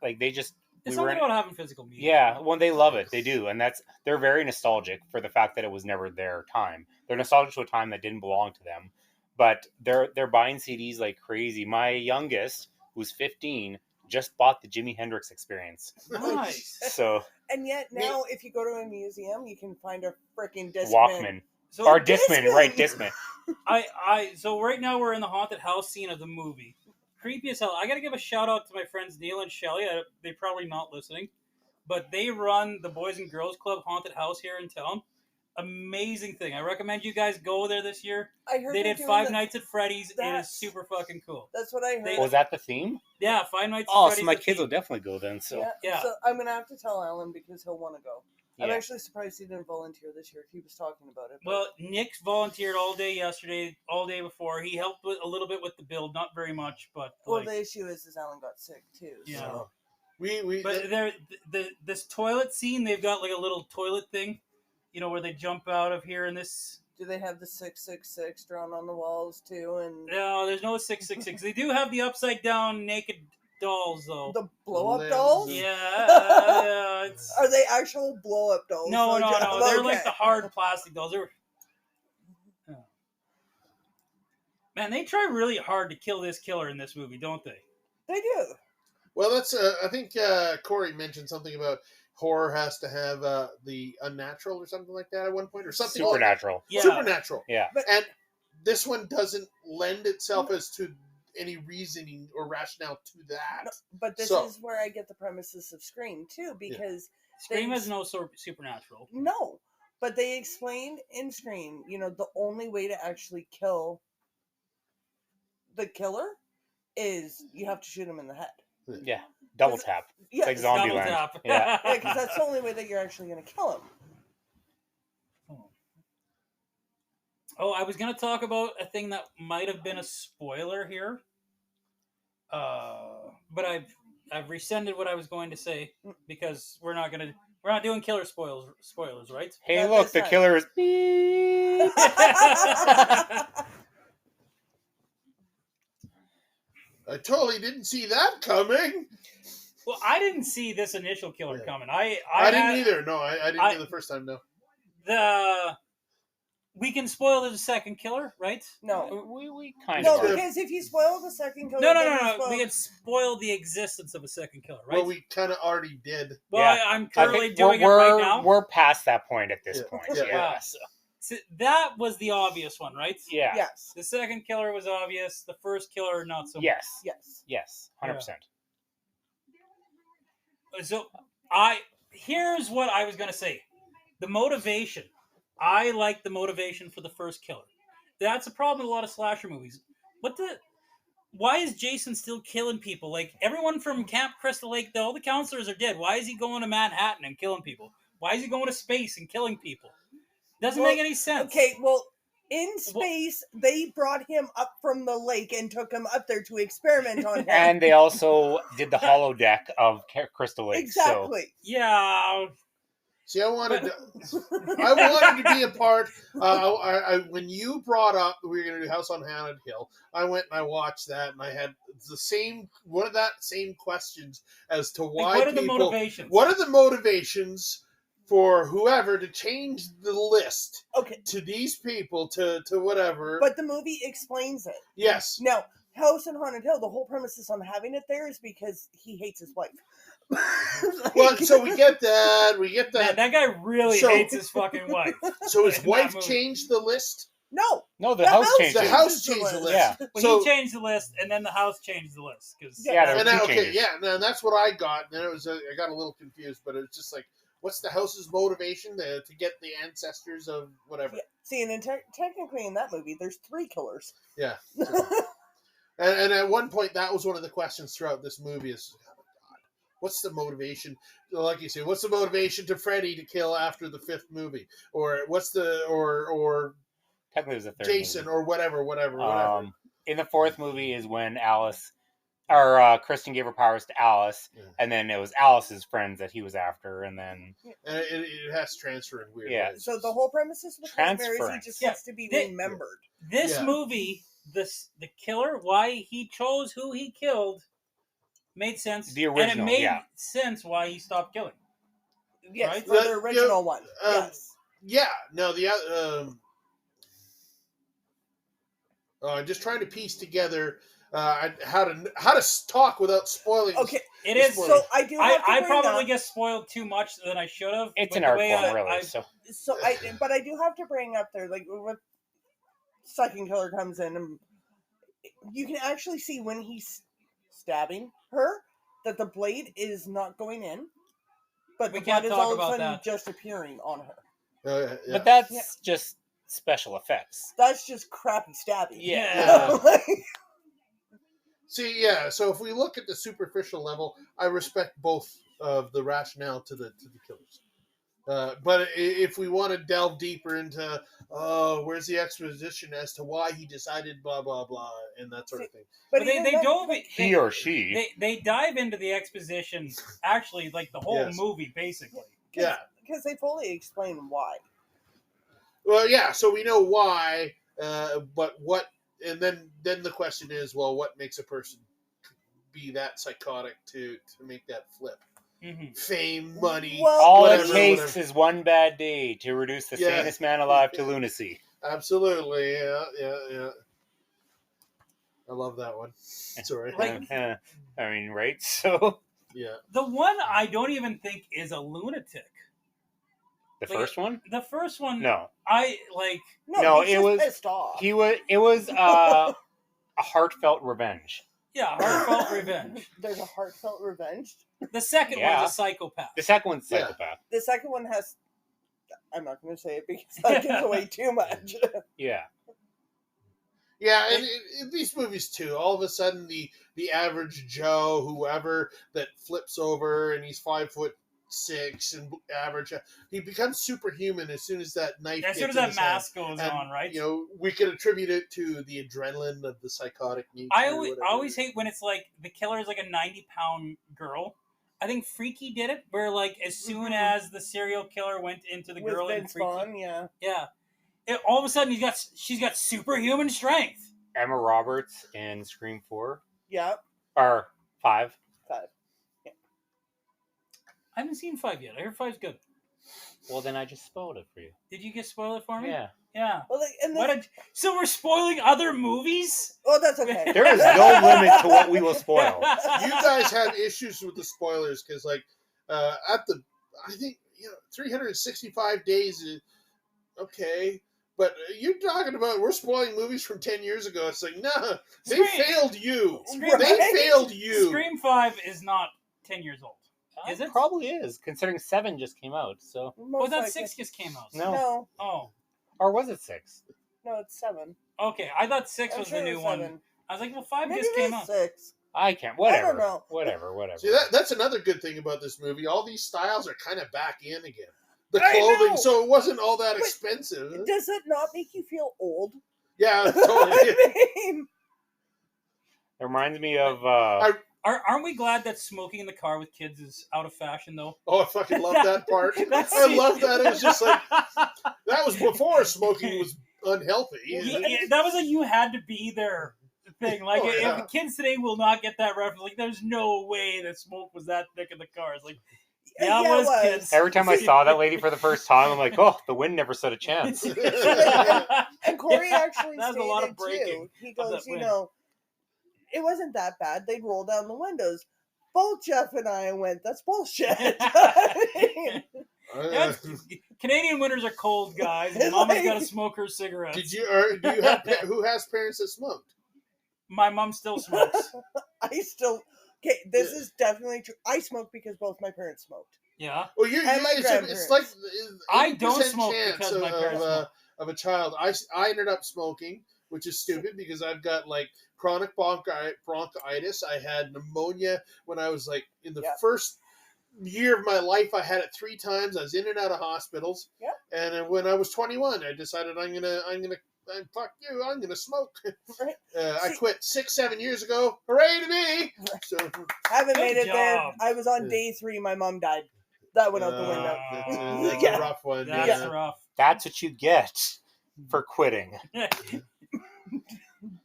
like they just It's we were something in, about having physical media. yeah, well they love it, they do, and they're very nostalgic for the fact that it was never their time. They're nostalgic to a time that didn't belong to them, but they're buying CDs like crazy. My youngest, who's 15, just bought the Jimi Hendrix Experience, Nice. so And yet now, if you go to a museum, you can find a freaking Discman. Walkman So or Discman, Discman! right? Discman. so right now we're in the haunted house scene of the movie. Creepy as hell. I gotta give a shout out to my friends Neil and Shelly. They're probably not listening, but they run the Boys and Girls Club haunted house here in town. Amazing thing. I recommend you guys go there this year. I heard They they're did doing Five the- Nights at Freddy's. It is That's- super fucking cool. That's what I heard. Was that the theme? Yeah, Five Nights at Oh, Freddy's. so my the kids will theme. definitely go then. So Yeah. So I'm gonna have to tell Alan because he'll want to go. I'm yeah. actually surprised he didn't volunteer this year. He was talking about it. but- Well, Nick volunteered all day yesterday, all day before. He helped with a little bit with the build, not very much, but well, like, the issue is Alan got sick too. Yeah. So. We but this toilet scene, they've got like a little toilet thing, where they jump out of here in this. Do they have the 666 drawn on the walls too? And No, there's no 666. They do have the upside down naked dolls though. the blow up Limbs. dolls? Yeah, it's Are they actual blow up dolls? no. They're like Okay. the hard plastic dolls. Man, they try really hard to kill this killer in this movie, don't they? They do. Well, that's. I think Corey mentioned something about horror has to have the unnatural or something like that at one point, or something Supernatural. Yeah. supernatural. Yeah. And this one doesn't lend itself as to any reasoning or rationale to that. No, but this So- is where I get the premises of Scream too, because Scream has no supernatural. no, but they explained in Scream, the only way to actually kill the killer is you have to shoot him in the head. Yeah. Double tap. Yeah, Like Double Zombieland. tap. Yeah. because that's the only way that you're actually going to kill him. Oh, I was going to talk about a thing that might have been a spoiler here, but I've rescinded what I was going to say because we're not doing killer spoilers, right? Hey, Not look, this the time. killer is. I totally didn't see that coming. Well, I didn't see this initial killer Yeah. coming. I didn't had either. No, I didn't I- either the first time. No. We can spoil the second killer, right? No. We kind No, of are. because if you spoil the second killer, No. then you spoil- We can spoil the existence of a second killer, right? Well, we kind of already did. Well, Yeah. I'm I currently think doing it we're, right now. We're past that point at this Yeah. point. Yeah. Yeah. So, So that was the obvious one, right? yeah. Yes. The second killer was obvious. The first killer, not so much. Yes. Yes. Yes. 100%. So here's what I was gonna say. The motivation. I like the motivation for the first killer. That's a problem with a lot of slasher movies. Why is Jason still killing people? Like everyone from Camp Crystal Lake, all the counselors are dead. Why is he going to Manhattan and killing people? Why is he going to space and killing people? Doesn't Well, make any sense. Okay, well, in space, they brought him up from the lake and took him up there to experiment on him. And they also did the holodeck of Crystal Lake. So Exactly. Yeah. See, I wanted to be a part. When you brought up that we were going to do House on Haunted Hill, I went and I watched that, and I had one of that same questions as to why What are the people. motivations? What are the motivations for whoever to change the list Okay, to these people to whatever? but the movie explains it. Yes. Now, House on Haunted Hill, the whole premise on having it there is because he hates his wife. Well, so we get that. We get Man, that. that guy really So- hates his fucking wife. So his in that wife movie. changed the list. No, no, the The house house changed. The it. house changed the list. Yeah. Well, So he changed the list, and then the house changed the list. Yeah, there and were then, two okay, changes. yeah, and that's what I got. And then it was I got a little confused, but it was just like, what's the house's motivation to get the ancestors of whatever? yeah. See, and technically in that movie, there's 3 killers. Yeah. And at one point, that was one of the questions throughout this movie is, oh my God, what's the motivation? Like you say, what's the motivation to Freddy to kill after the 5th movie? Or what's the, or Technically, it was the third. Jason, movie. or whatever. In the 4th movie is when Alice Kristen gave her powers to Alice, Yeah. and then it was Alice's friends that he was after, and then And it has to transfer in weird Yeah. ways. So the whole premise is with Nightmares, he Transference. just Yeah. wants to be They- remembered. This Yeah. movie, the killer, why he chose who he killed, made sense. The and it original, made yeah. sense why he stopped killing. Yes, Right? for the Yeah, original one. Yes. Yeah, no, I'm just trying to piece together how to talk without spoiling. Okay, It The is. spoiler. so I do have to I bring probably up, get spoiled too much than I should have. it's but an the art way form, I- really. I- So but I do have to bring up there, like, when second killer comes in, and you can actually see when he's stabbing her that the blade is not going in, but We the can't blood is talk all of a about sudden that. just appearing on her. Yeah. but that's Yeah. just special effects. That's just crappy stabbing. Yeah. Like, See, yeah. So if we look at the superficial level, I respect both of the rationale to the killers. But if we want to delve deeper into, where's the exposition as to why he decided blah blah blah and that sort of thing. But they even then- don't. He or she. They dive into the exposition actually like the whole Yes. movie basically. Yeah. because they fully explain why. Well, yeah. So we know why, but what? And then the question is, well, what makes a person be that psychotic to make that flip? Mm-hmm. Fame, money, Well, All whatever, it takes whatever. is one bad day to reduce the Yeah. sanest man alive to lunacy. Absolutely, yeah. I love that one. Sorry. Like- I mean, right? So Yeah. The one I don't even think is a lunatic. the Like, first one? The first one, No, I like. No, he's it just was- pissed off. he was. It was a heartfelt revenge. Yeah, heartfelt revenge. There's a heartfelt revenge. The second Yeah. one's a psychopath. The second one's Yeah. psychopath. The second one has. I'm not going to say it because that gives away too much. Yeah. Yeah, and in these movies too, all of a sudden the average Joe, whoever that flips over and he's 5'6" and average, he becomes superhuman as soon as that knife. As soon gets as in that his hand. mask goes And, on, right? You know, we could attribute it to the adrenaline of the psychotic nature. I or always, whatever. I always hate when it's like the killer is like a 90-pound girl. I think Freaky did it, where like as soon as the serial killer went into the With girl in Vince Freaky, Vaughn, yeah. all of a sudden she's got superhuman strength. Emma Roberts in Scream 4 Yeah. or 5. 5. I haven't seen 5 yet. I heard 5's good. Well, then I just spoiled it for you. Did you get spoil it for me? Yeah. Yeah. Well, like, and What? So we're spoiling other movies? oh, that's okay. There is no limit to what we will spoil. You guys had issues with the spoilers because, like, I think 365 days is okay, but you're talking about we're spoiling movies from 10 years ago. It's like, nah, they Scream- failed you. Scream- They Right? failed you. Scream 5 is not 10 years old. Is it? Probably is, considering 7 just came out. So Oh, Most that likely. 6 just came out. No. No, Oh, or was it 6? no, it's 7. okay. I thought 6 I'm was sure the it new was one. 7. I was like, well, 5 Maybe just it came was out. 6. I can't. Whatever. know. Whatever. See, that's another good thing about this movie. All these styles are kind of back in again. The I clothing, know. so it wasn't all that But- expensive. Does it not make you feel old? Yeah, totally. I mean, It reminds me of. Aren't we glad that smoking in the car with kids is out of fashion, though? Oh, I fucking love that part. That's- I love that. It was just like that was before smoking was unhealthy. That was a you had to be there thing. Like, Oh, yeah. if kids today will not get that reference, like, there's no way that smoke was that thick in the cars. Like, yeah, it was, kids. Every time I saw that lady for the first time, I'm like, oh, the wind never stood a chance. And Corey actually That was stated a lot of too. braking He of goes, that you wind. know, it wasn't that bad. They'd roll down the windows. Both Jeff and I went, that's bullshit. I mean, Yeah, Canadian winters are cold, guys. And It's Mama's like- got to smoke her cigarettes. Did you? Or do you have? Who has parents that smoked? My mom still smokes. I still. Okay, this is definitely true. I smoked because both my parents smoked. Yeah. Well, you're. And my It's grandparents. like I don't 80% smoke chance because my parents smoke. of a child. I ended up smoking, which is stupid because I've got like chronic bronchitis. I had pneumonia when I was like in the Yep. first year of my life. I had it 3 times. I was in and out of hospitals. Yep. And then when I was 21, I decided I'm gonna fuck you, I'm gonna smoke. Right. I See- quit 6-7 years ago. Hooray to me! So Haven't Good made it there. job. I was on Yeah. day 3. My mom died. That went out the window. That's Yeah. a rough one. That's yeah. rough. That's what you get for quitting.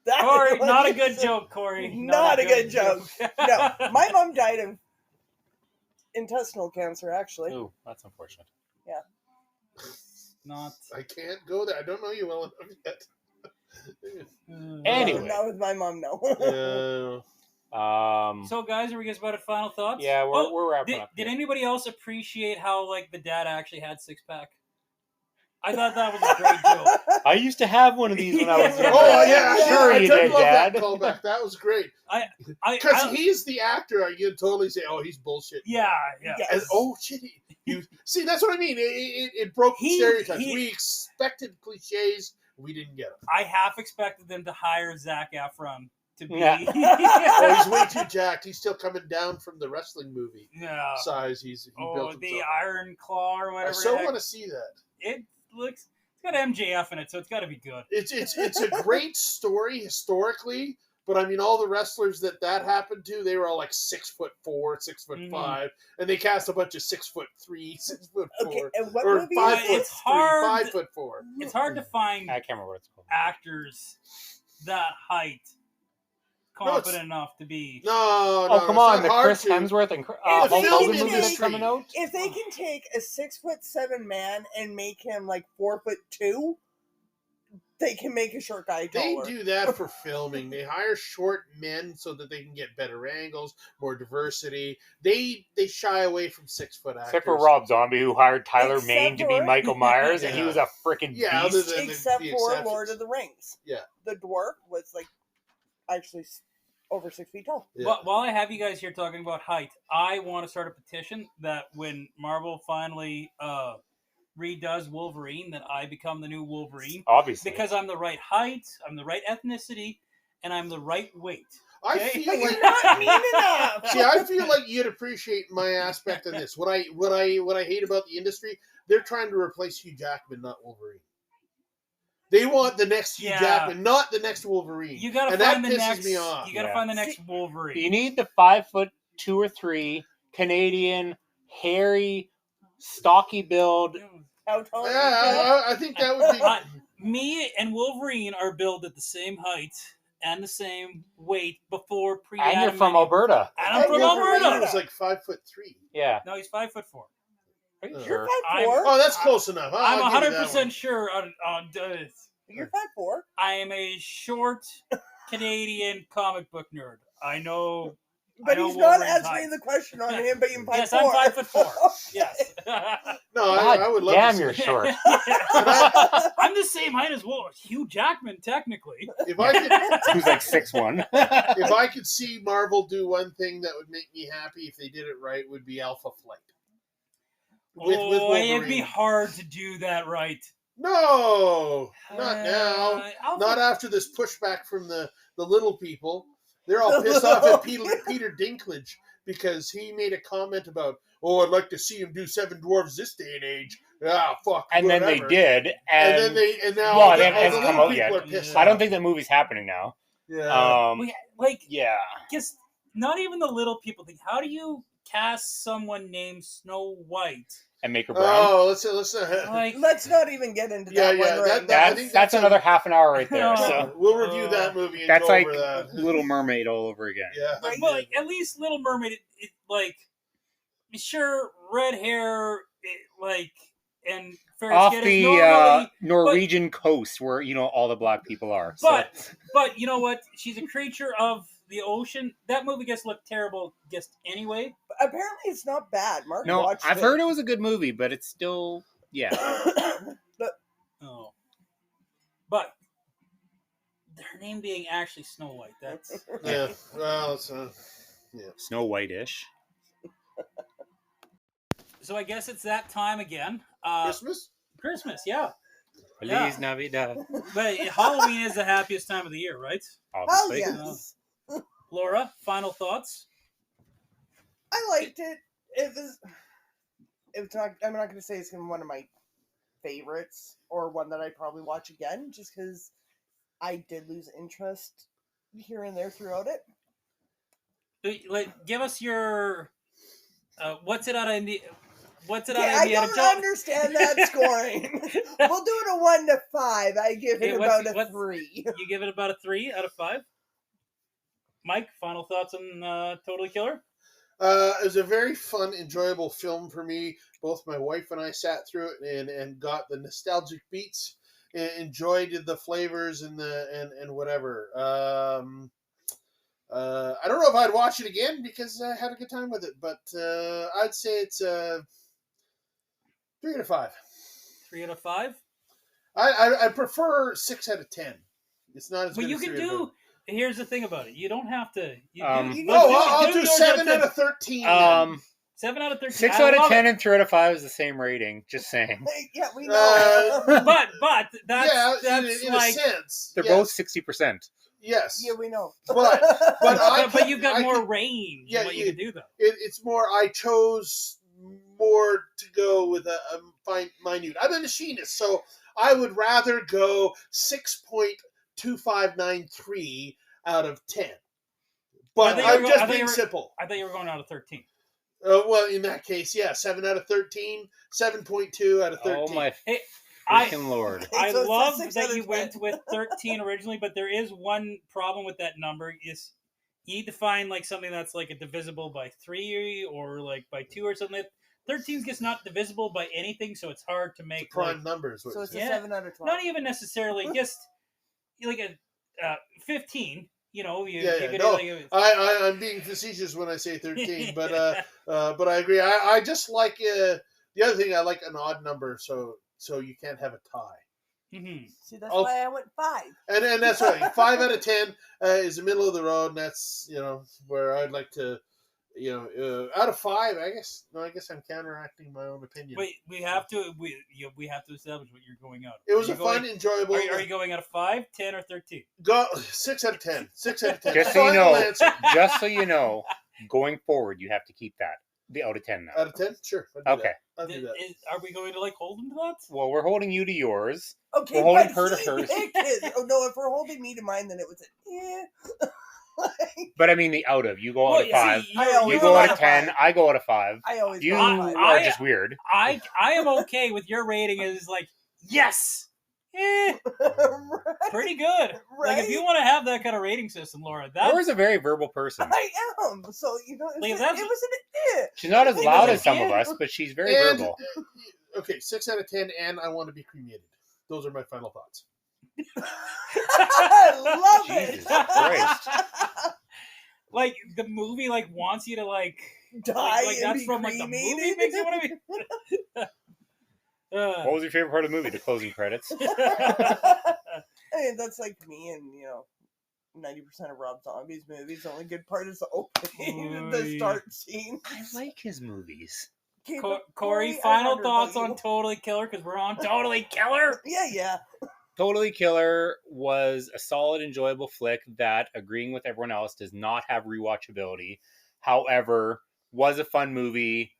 That Corey, was- not a good joke, Corey. Not a good joke. No, my mom died of intestinal cancer, actually. Ooh, that's unfortunate. Not. I can't go there. I don't know you well enough yet. Anyway. Not with my mom, no. So, guys, are we guys about at final thoughts? Yeah, Oh, we're wrapping Did, up. did here. anybody else appreciate how like the dad actually had 6-pack? I thought that was a great joke. I used to have one of these when I was younger. Oh yeah, Sure I you did did, love Dad. that callback. That was great. I Because he's the actor, you can totally say, "Oh, he's bullshit." yeah. Yes. And, oh shit! You see, that's what I mean. It broke He- stereotypes. he- We expected cliches. We didn't get them. I half expected them to hire Zac Efron to be. Yeah. Oh, he's way too jacked. He's still coming down from the wrestling movie Yeah. size. He built The himself. Iron Claw or I whatever. so the heck. want to see that. It looks. It's got MJF in it, so it's got to be good. It's a great story historically, but I mean, all the wrestlers that happened to, they were all like 6'4", 6'5", Mhm. and they cast a bunch of 6'3", 6'4", Okay, and what or movie? 5 is foot it? It's hard. 5'4". It's hard to find I can't remember what it's called. actors that height confident enough to be. No, Oh, come it's on. not The hard Chris to. Hemsworth and If Hulk they Hogan can movie that's take- coming out. If they can take a 6'7" man and make him like 4'2", they can make a short guy They taller. do that for filming. They hire short men so that they can get better angles, more diversity. They shy away from 6 foot actors. Except for Rob Zombie, who hired Tyler Except Maine to be for- Michael Myers, and he Yeah. was a freaking Yeah, other beast. than Except the for exceptions. Lord of the Rings. Yeah. The dwarf was like actually over 6 feet tall. Yeah. But while I have you guys here talking about height, I want to start a petition that when Marvel finally redoes Wolverine, that I become the new Wolverine Obviously. because I'm the right height, I'm the right ethnicity, and I'm the right weight. I Okay? feel like Not mean enough. see, I feel like you'd appreciate my aspect of this. What I hate about the industry, they're trying to replace Hugh Jackman, not Wolverine. They want the next Hugh Yeah. Jackman, not the next Wolverine. You gotta and find that the pisses next. me off. You gotta Yeah. find the next Wolverine. You need the 5'2" or 3" Canadian, hairy, stocky build. How tall? Yeah, I think that would be. Me and Wolverine are billed at the same height and the same weight before pre. And you're from Alberta. And I'm from Alberta. It was like 5'3". Yeah. No, he's 5'4". Are you Uh, sure? I'm- 5'4"? Oh, that's close enough. I'm I'll give you that 100% one. sure on this. You're 5'4". I am a short Canadian comic book nerd. I know. But know he's not Wolverine's answering height. the question on him being 5'4". Yes, I'm 5'4". Yes. No, God I would love damn, to you're see short. I'm the same height as Hugh Jackman, technically. If I could, Who's like 6'1". if I could see Marvel do one thing that would make me happy if they did it right, would be Alpha Flight. With It'd be Wolverine. hard to do that right. No, not now. Alpha- Not after this pushback from the little people. They're all pissed off at Peter Dinklage because he made a comment about, oh, I'd like to see him do Seven Dwarfs this day and age. Ah, fuck. And then they whatever. did. And then now Well, all it the hasn't little come out people yet. are pissed Yeah. I off. don't think that movie's happening now. Yeah. Yeah. Guess not even the little people think. How do you cast someone named Snow White? And make her brown. Oh, let's Like, Let's not even get into Yeah, that yeah, one right I now. think That's that's another half an hour right there. No. So we'll review that movie and that's go like over that. Little Mermaid all over again. Yeah. Right. but like, at least Little Mermaid, it like, sure, red hair, and Ferris Off Bueller's the normally, Norwegian coast, where all the black people are. So. but you know what? She's a creature of the ocean. That movie gets looked terrible just anyway. Apparently, it's not bad. Mark No, watched I've it. heard it was a good movie, but it's still Oh, but her name being actually Snow White. That's Yeah. Well, it's Snow White-ish. so. I guess it's that time again. Christmas. Christmas, yeah. Feliz Navidad. But Halloween is the happiest time of the year, right? Hell Obviously. yes. Laura, final thoughts? I liked it. It was not. I'm not going to say it's one of my favorites or one that I'd probably watch again, just because I did lose interest here and there throughout it. Give us your what's it out of what's it Okay, out of I Indiana don't Jones? understand that scoring. We'll do it a 1 to 5. I give it Okay, about a 3. You give it about a 3 out of 5. Mike, final thoughts on Totally Killer? It was a very fun, enjoyable film for me. Both my wife and I sat through it and got the nostalgic beats, and enjoyed the flavors and whatever. I don't know if I'd watch it again because I had a good time with it, but I'd say it's 3 out of 5. 3 out of 5. I prefer 6 out of 10. It's not as Well, good you as can 3 out of 5. do. Here's the thing about it. You don't have to. I'll do 7 out of 13. then. 7 out of 13. 6 I out of love 10 it. and 3 out of 5 is the same rating. Just saying. Yeah, we know. But that's yeah, that's in like. a sense. They're yes. both 60%. Yes. Yeah, we know. But But you've got I more can- range. yeah, in what you can do though. It's more. I chose more to go with a fine minute. I'm a machinist, so I would rather go 6.2593 out of 10. But I'm just being simple. I thought you were going out of 13. Well, in that case, yeah, 7 out of 13, 7.2 out of 13. Oh my Hey, freaking lord. I So it's a love 6 that out of you 10. went with 13 originally, but there is one problem with that number. Is you need to find like something that's like a divisible by 3 or like by 2 or something. 13 is just not divisible by anything, so it's hard to make Prime like, numbers. So it's a Yeah. 7 out of 12. not even necessarily just like a 15. You know, you Yeah, could no, like a, I'm being facetious when I say 13, but I agree. I just like the other thing. I like an odd number, so you can't have a tie. Mhm. See, that's I'll- why I went 5. And that's right. 5 out of 10 is the middle of the road, and that's where I'd like to. Out of 5, I guess. No, I guess I'm counteracting my own opinion. Wait, we have to establish what you're going out. It was Are a you fun, going- enjoyable. Are you going out of 5, 10, or 13? Go 6 out of 10. 6 out of 10. Just so you Final know, answer. just so you know, going forward, you have to keep that. The out of 10 now. Out of 10? Sure. I'll do Okay. that. I'll do that. Are we going to like hold him to that? Well, we're holding you to yours. Okay, We're holding but her to he hers. picked his. Oh, no, if we're holding me to mine, then it was But I mean the out of. You go Well, out of 5. see, I you're- always You you're go like- out of 10. I go out of 5. I always You go with 5. are I- just weird. I am okay with your rating as like yes, pretty good. Like if you want to have that kind of rating system, Laura, that Laura's a very verbal person. I am. So, Like, it that's- was an She's not as Like, loud as as a some of kid- us, but she's very And- verbal. Okay, 6 out of 10, and I want to be cremated. Those are my final thoughts. I love Jesus it. Christ. like the movie like wants you to like Die like and that's be from like the movie cremated. makes you want to be. What was your favorite part of the movie? The closing credits. I mean, that's like me and 90% of Rob Zombie's movies. The only good part is the opening, the Oy. start scene. I like his movies. Okay, Corey, but Corey, I final wonder thoughts about on you. Totally Killer because we're on Totally Killer. Yeah. Totally Killer was a solid, enjoyable flick that, agreeing with everyone else, does not have rewatchability. However, was a fun movie.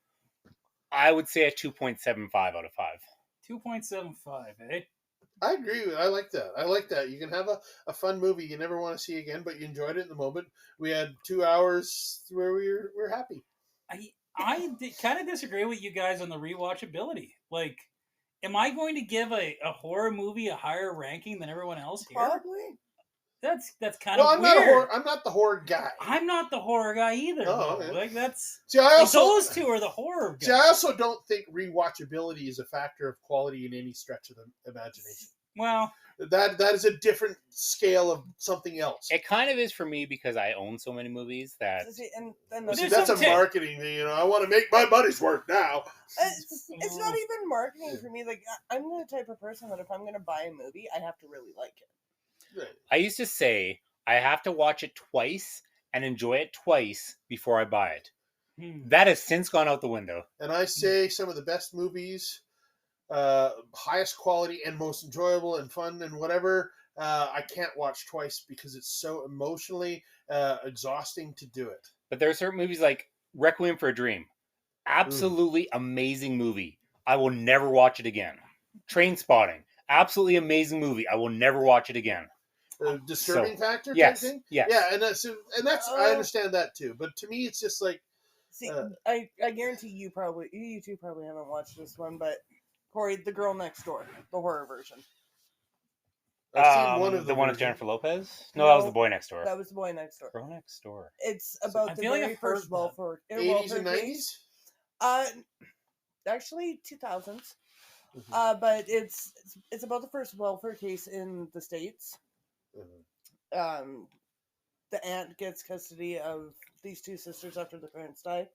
I would say a 2.75 out of 5. 2.75, eh? I agree with I like that. I like that. You can have a fun movie you never want to see again, but you enjoyed it in the moment. We had 2 hours where we're happy. I kind of disagree with you guys on the rewatchability. Like, am I going to give a horror movie a higher ranking than everyone else here? Probably. That's kind Well, of I'm weird. not the horror guy. I'm not the horror guy either. Oh, though. okay. Like that's See, I like, also those two are the horror See, I guys. also don't think rewatchability is a factor of quality in any stretch of the imagination. Well, That is a different scale of something else. It kind of is for me because I own so many movies that See, and then Well, See, there's that's a some tip. marketing thing. I want to make my money's worth now. it's not even marketing for me. Like, I'm the type of person that if I'm going to buy a movie, I have to really like it. Right. I used to say I have to watch it twice and enjoy it twice before I buy it. That has since gone out the window. And I say some of the best movies, highest quality and most enjoyable and fun and whatever, I can't watch twice because it's so emotionally exhausting to do it. But there are certain movies like Requiem for a Dream. Absolutely amazing movie. I will never watch it again. Train Spotting. Absolutely amazing movie. I will never watch it again. Disturbing So, factor type Yes. thing. Yes. Yeah, and that's I understand that too. But to me, it's just like See, I guarantee you two probably haven't watched this one, but Corey, The Girl Next Door, the horror version. I've seen one of the one with versions. Jennifer Lopez. No, that was No, The Boy Next Door. That was The Boy Next Door. Girl Next Door. It's about I the feel like very I've heard first welfare 80s and case. 90s. Actually 2000s. Mhm. But it's about the first welfare case in the States. Mhm. The aunt gets custody of these two sisters after the parents die,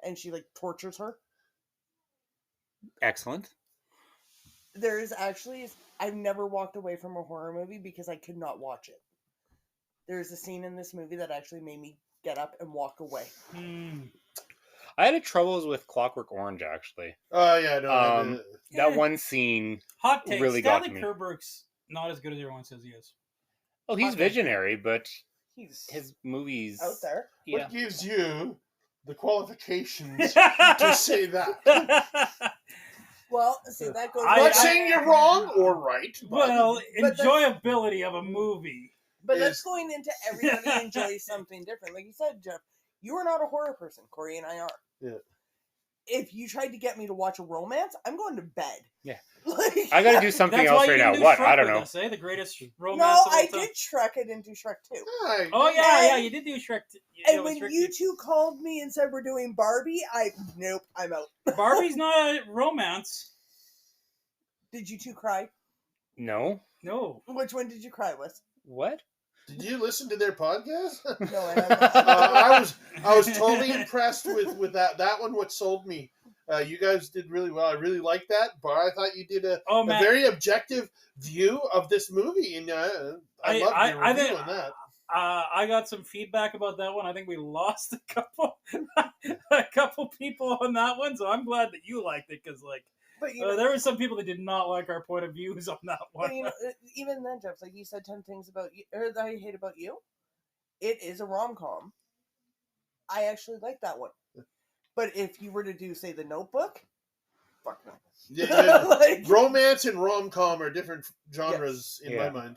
and she like tortures her. Excellent. There is actually, I've never walked away from a horror movie because I could not watch it. There's a scene in this movie that actually made me get up and walk away. I had troubles with Clockwork Orange, actually. Oh yeah, no. That one scene Hot take. really got Stanley to me. Kubrick's not as good as everyone says he is. Oh, he's Hot take. visionary, but his movies Out there. Yeah. What gives you the qualifications to say that? Well, see, that goes. I'm not saying you're wrong or right. But Well, But that's- enjoyability of a movie. But that's is- going into everybody enjoys something different. Like you said, Jeff, you are not a horror person. Corey and I are. Yeah. If you tried to get me to watch a romance, I'm going to bed. Yeah. Like, I gotta do something That's else why you right didn't now. do What? Shrek I don't with know. us, eh? The greatest romance no, of all I time. did Shrek. I didn't do Shrek 2. I- Oh yeah, you did do Shrek. And when you two called me and said we're doing Barbie, nope, I'm out. Barbie's not a romance. Did you two cry? No. No. Which one did you cry with? What? Did you listen to their podcast? No, I haven't. I was totally impressed with that one. What sold me? You guys did really well. I really liked that, but I thought you did a very objective view of this movie, and I loved your review on that. I got some feedback about that one. I think we lost a couple people on that one, so I'm glad that you liked it because But you know, there were some people that did not like our point of views on that one. but you know, even then, Jeff, like you said, 10 things about you or that I hate about you. It is a rom-com. I actually like that one. But if you were to do, say, The Notebook, fuck no. Yeah, Like- romance and rom-com are different genres in my mind.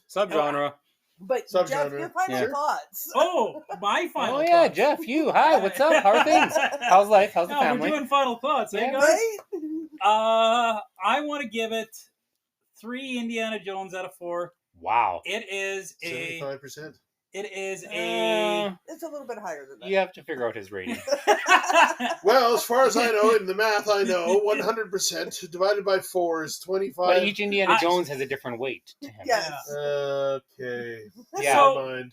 Subgenre. But Subgenre. Jeff, your final Yeah. thoughts. Oh, my final Oh yeah, thoughts. Jeff. You. Hi. What's up? How are things? How's life? How's the No, family? we're doing final thoughts, eh, Yeah. guys? Right? I want to give it 3 Indiana Jones out of 4. Wow. It is 75%. a It's a little bit higher than that. You have to figure out his rating. Well, as far as I know, in the math I know, 100% divided by 4 is 25. But each Indiana I- Jones has a different weight to him. Yes. Okay. Yeah. So- Never mind.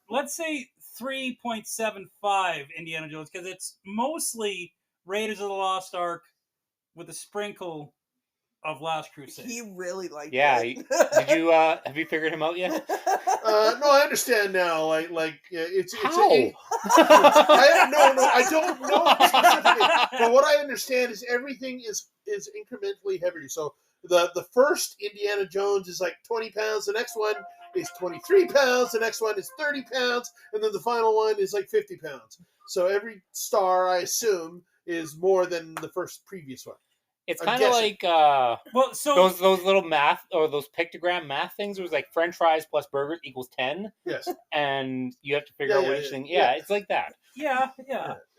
Let's say 3.75 Indiana Jones because it's mostly Raiders of the Lost Ark with a sprinkle of Last Crusade. He really liked Yeah. it. Did you have you figured him out yet? No, I understand now. It's How? no, I don't know specifically. But what I understand is everything is incrementally heavier. So the first Indiana Jones is like 20 pounds. The next one is 23 pounds. The next one is 30 pounds, and then the final one is like 50 pounds. So every star, I assume, is more than the first previous one. It's I'm kind of guessing. like Well, so those little math or those pictogram math things. It was like French fries plus burgers equals 10, Yes. and you have to figure Yeah, out yeah, which yeah, thing. yeah. Yeah, it's like that. yeah.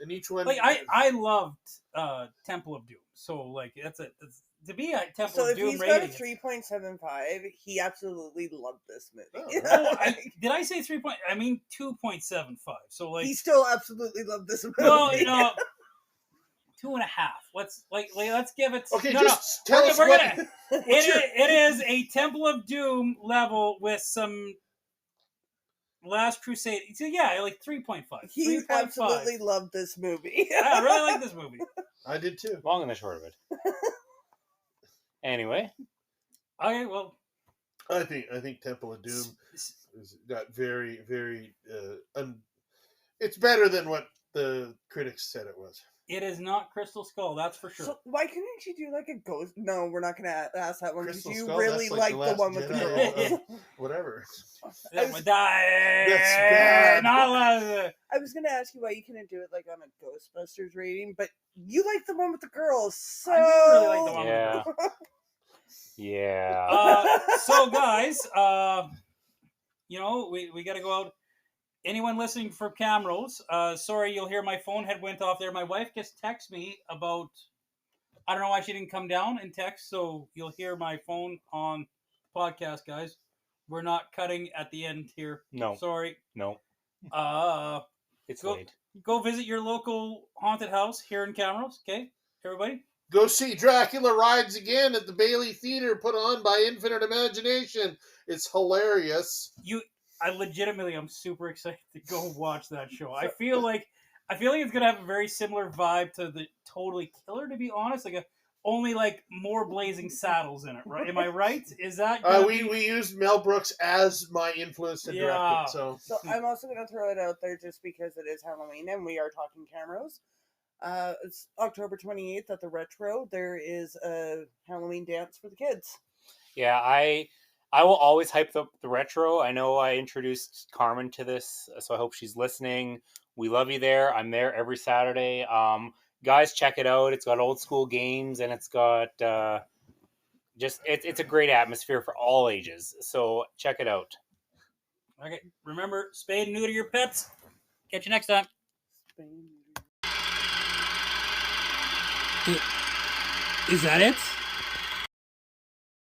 And each one. Like I loved Temple of Doom. So to be a Temple So of if Doom he's got a rating. 3.75, he absolutely loved this movie. Oh, Did I say 3. I mean 2.75. So he still absolutely loved this movie. well, 2.5. Let's give it. Okay, no, just no. tell We're us gonna- what. It is a Temple of Doom level with some Last Crusade. So yeah, like 3.5. He 3.5. absolutely loved this movie. I really like this movie. I did too. Long and the short of it. Anyway, Okay, well, I think Temple of Doom has got very, very. It's better than what the critics said it was. it is not Crystal Skull, that's for sure. So why couldn't you do like a ghost? No, we're not going to ask that one because Crystal you Skull, really that's like like the The one Last with the Jedi. girls. Whatever. That would die. That's bad. Not allowed. I was going to ask you why you couldn't do it like on a Ghostbusters rating, but you like the one with the girls. So I do really like the one Yeah. with the girls. Yeah. So guys, we got to go out. Anyone listening for Camrose, sorry, you'll hear my phone had went off there. My wife just texted me about, I don't know why she didn't come down and text, so you'll hear my phone on the podcast, guys. We're not cutting at the end here. No. Sorry. No. It's Go- late. Go visit your local haunted house here in Camrose, okay? Everybody? Go see Dracula Rides Again at the Bailey Theater, put on by Infinite Imagination. It's hilarious. I'm super excited to go watch that show. I feel like it's gonna have a very similar vibe to the Totally Killer, to be honest. Only more blazing saddles in it, right? Am I right? Is that we used Mel Brooks as my influence to direct it. So I'm also going to throw it out there just because it is Halloween and we are talking Camrose. It's October 28th at the Retro. There is a Halloween dance for the kids. Yeah, I will always hype the Retro. I know I introduced Carmen to this, so I hope she's listening. We love you there. I'm there every Saturday. Guys, check it out. It's got old school games, and it's got it's a great atmosphere for all ages. So check it out. Okay, remember, spay and neuter your pets. Catch you next time. Is that it?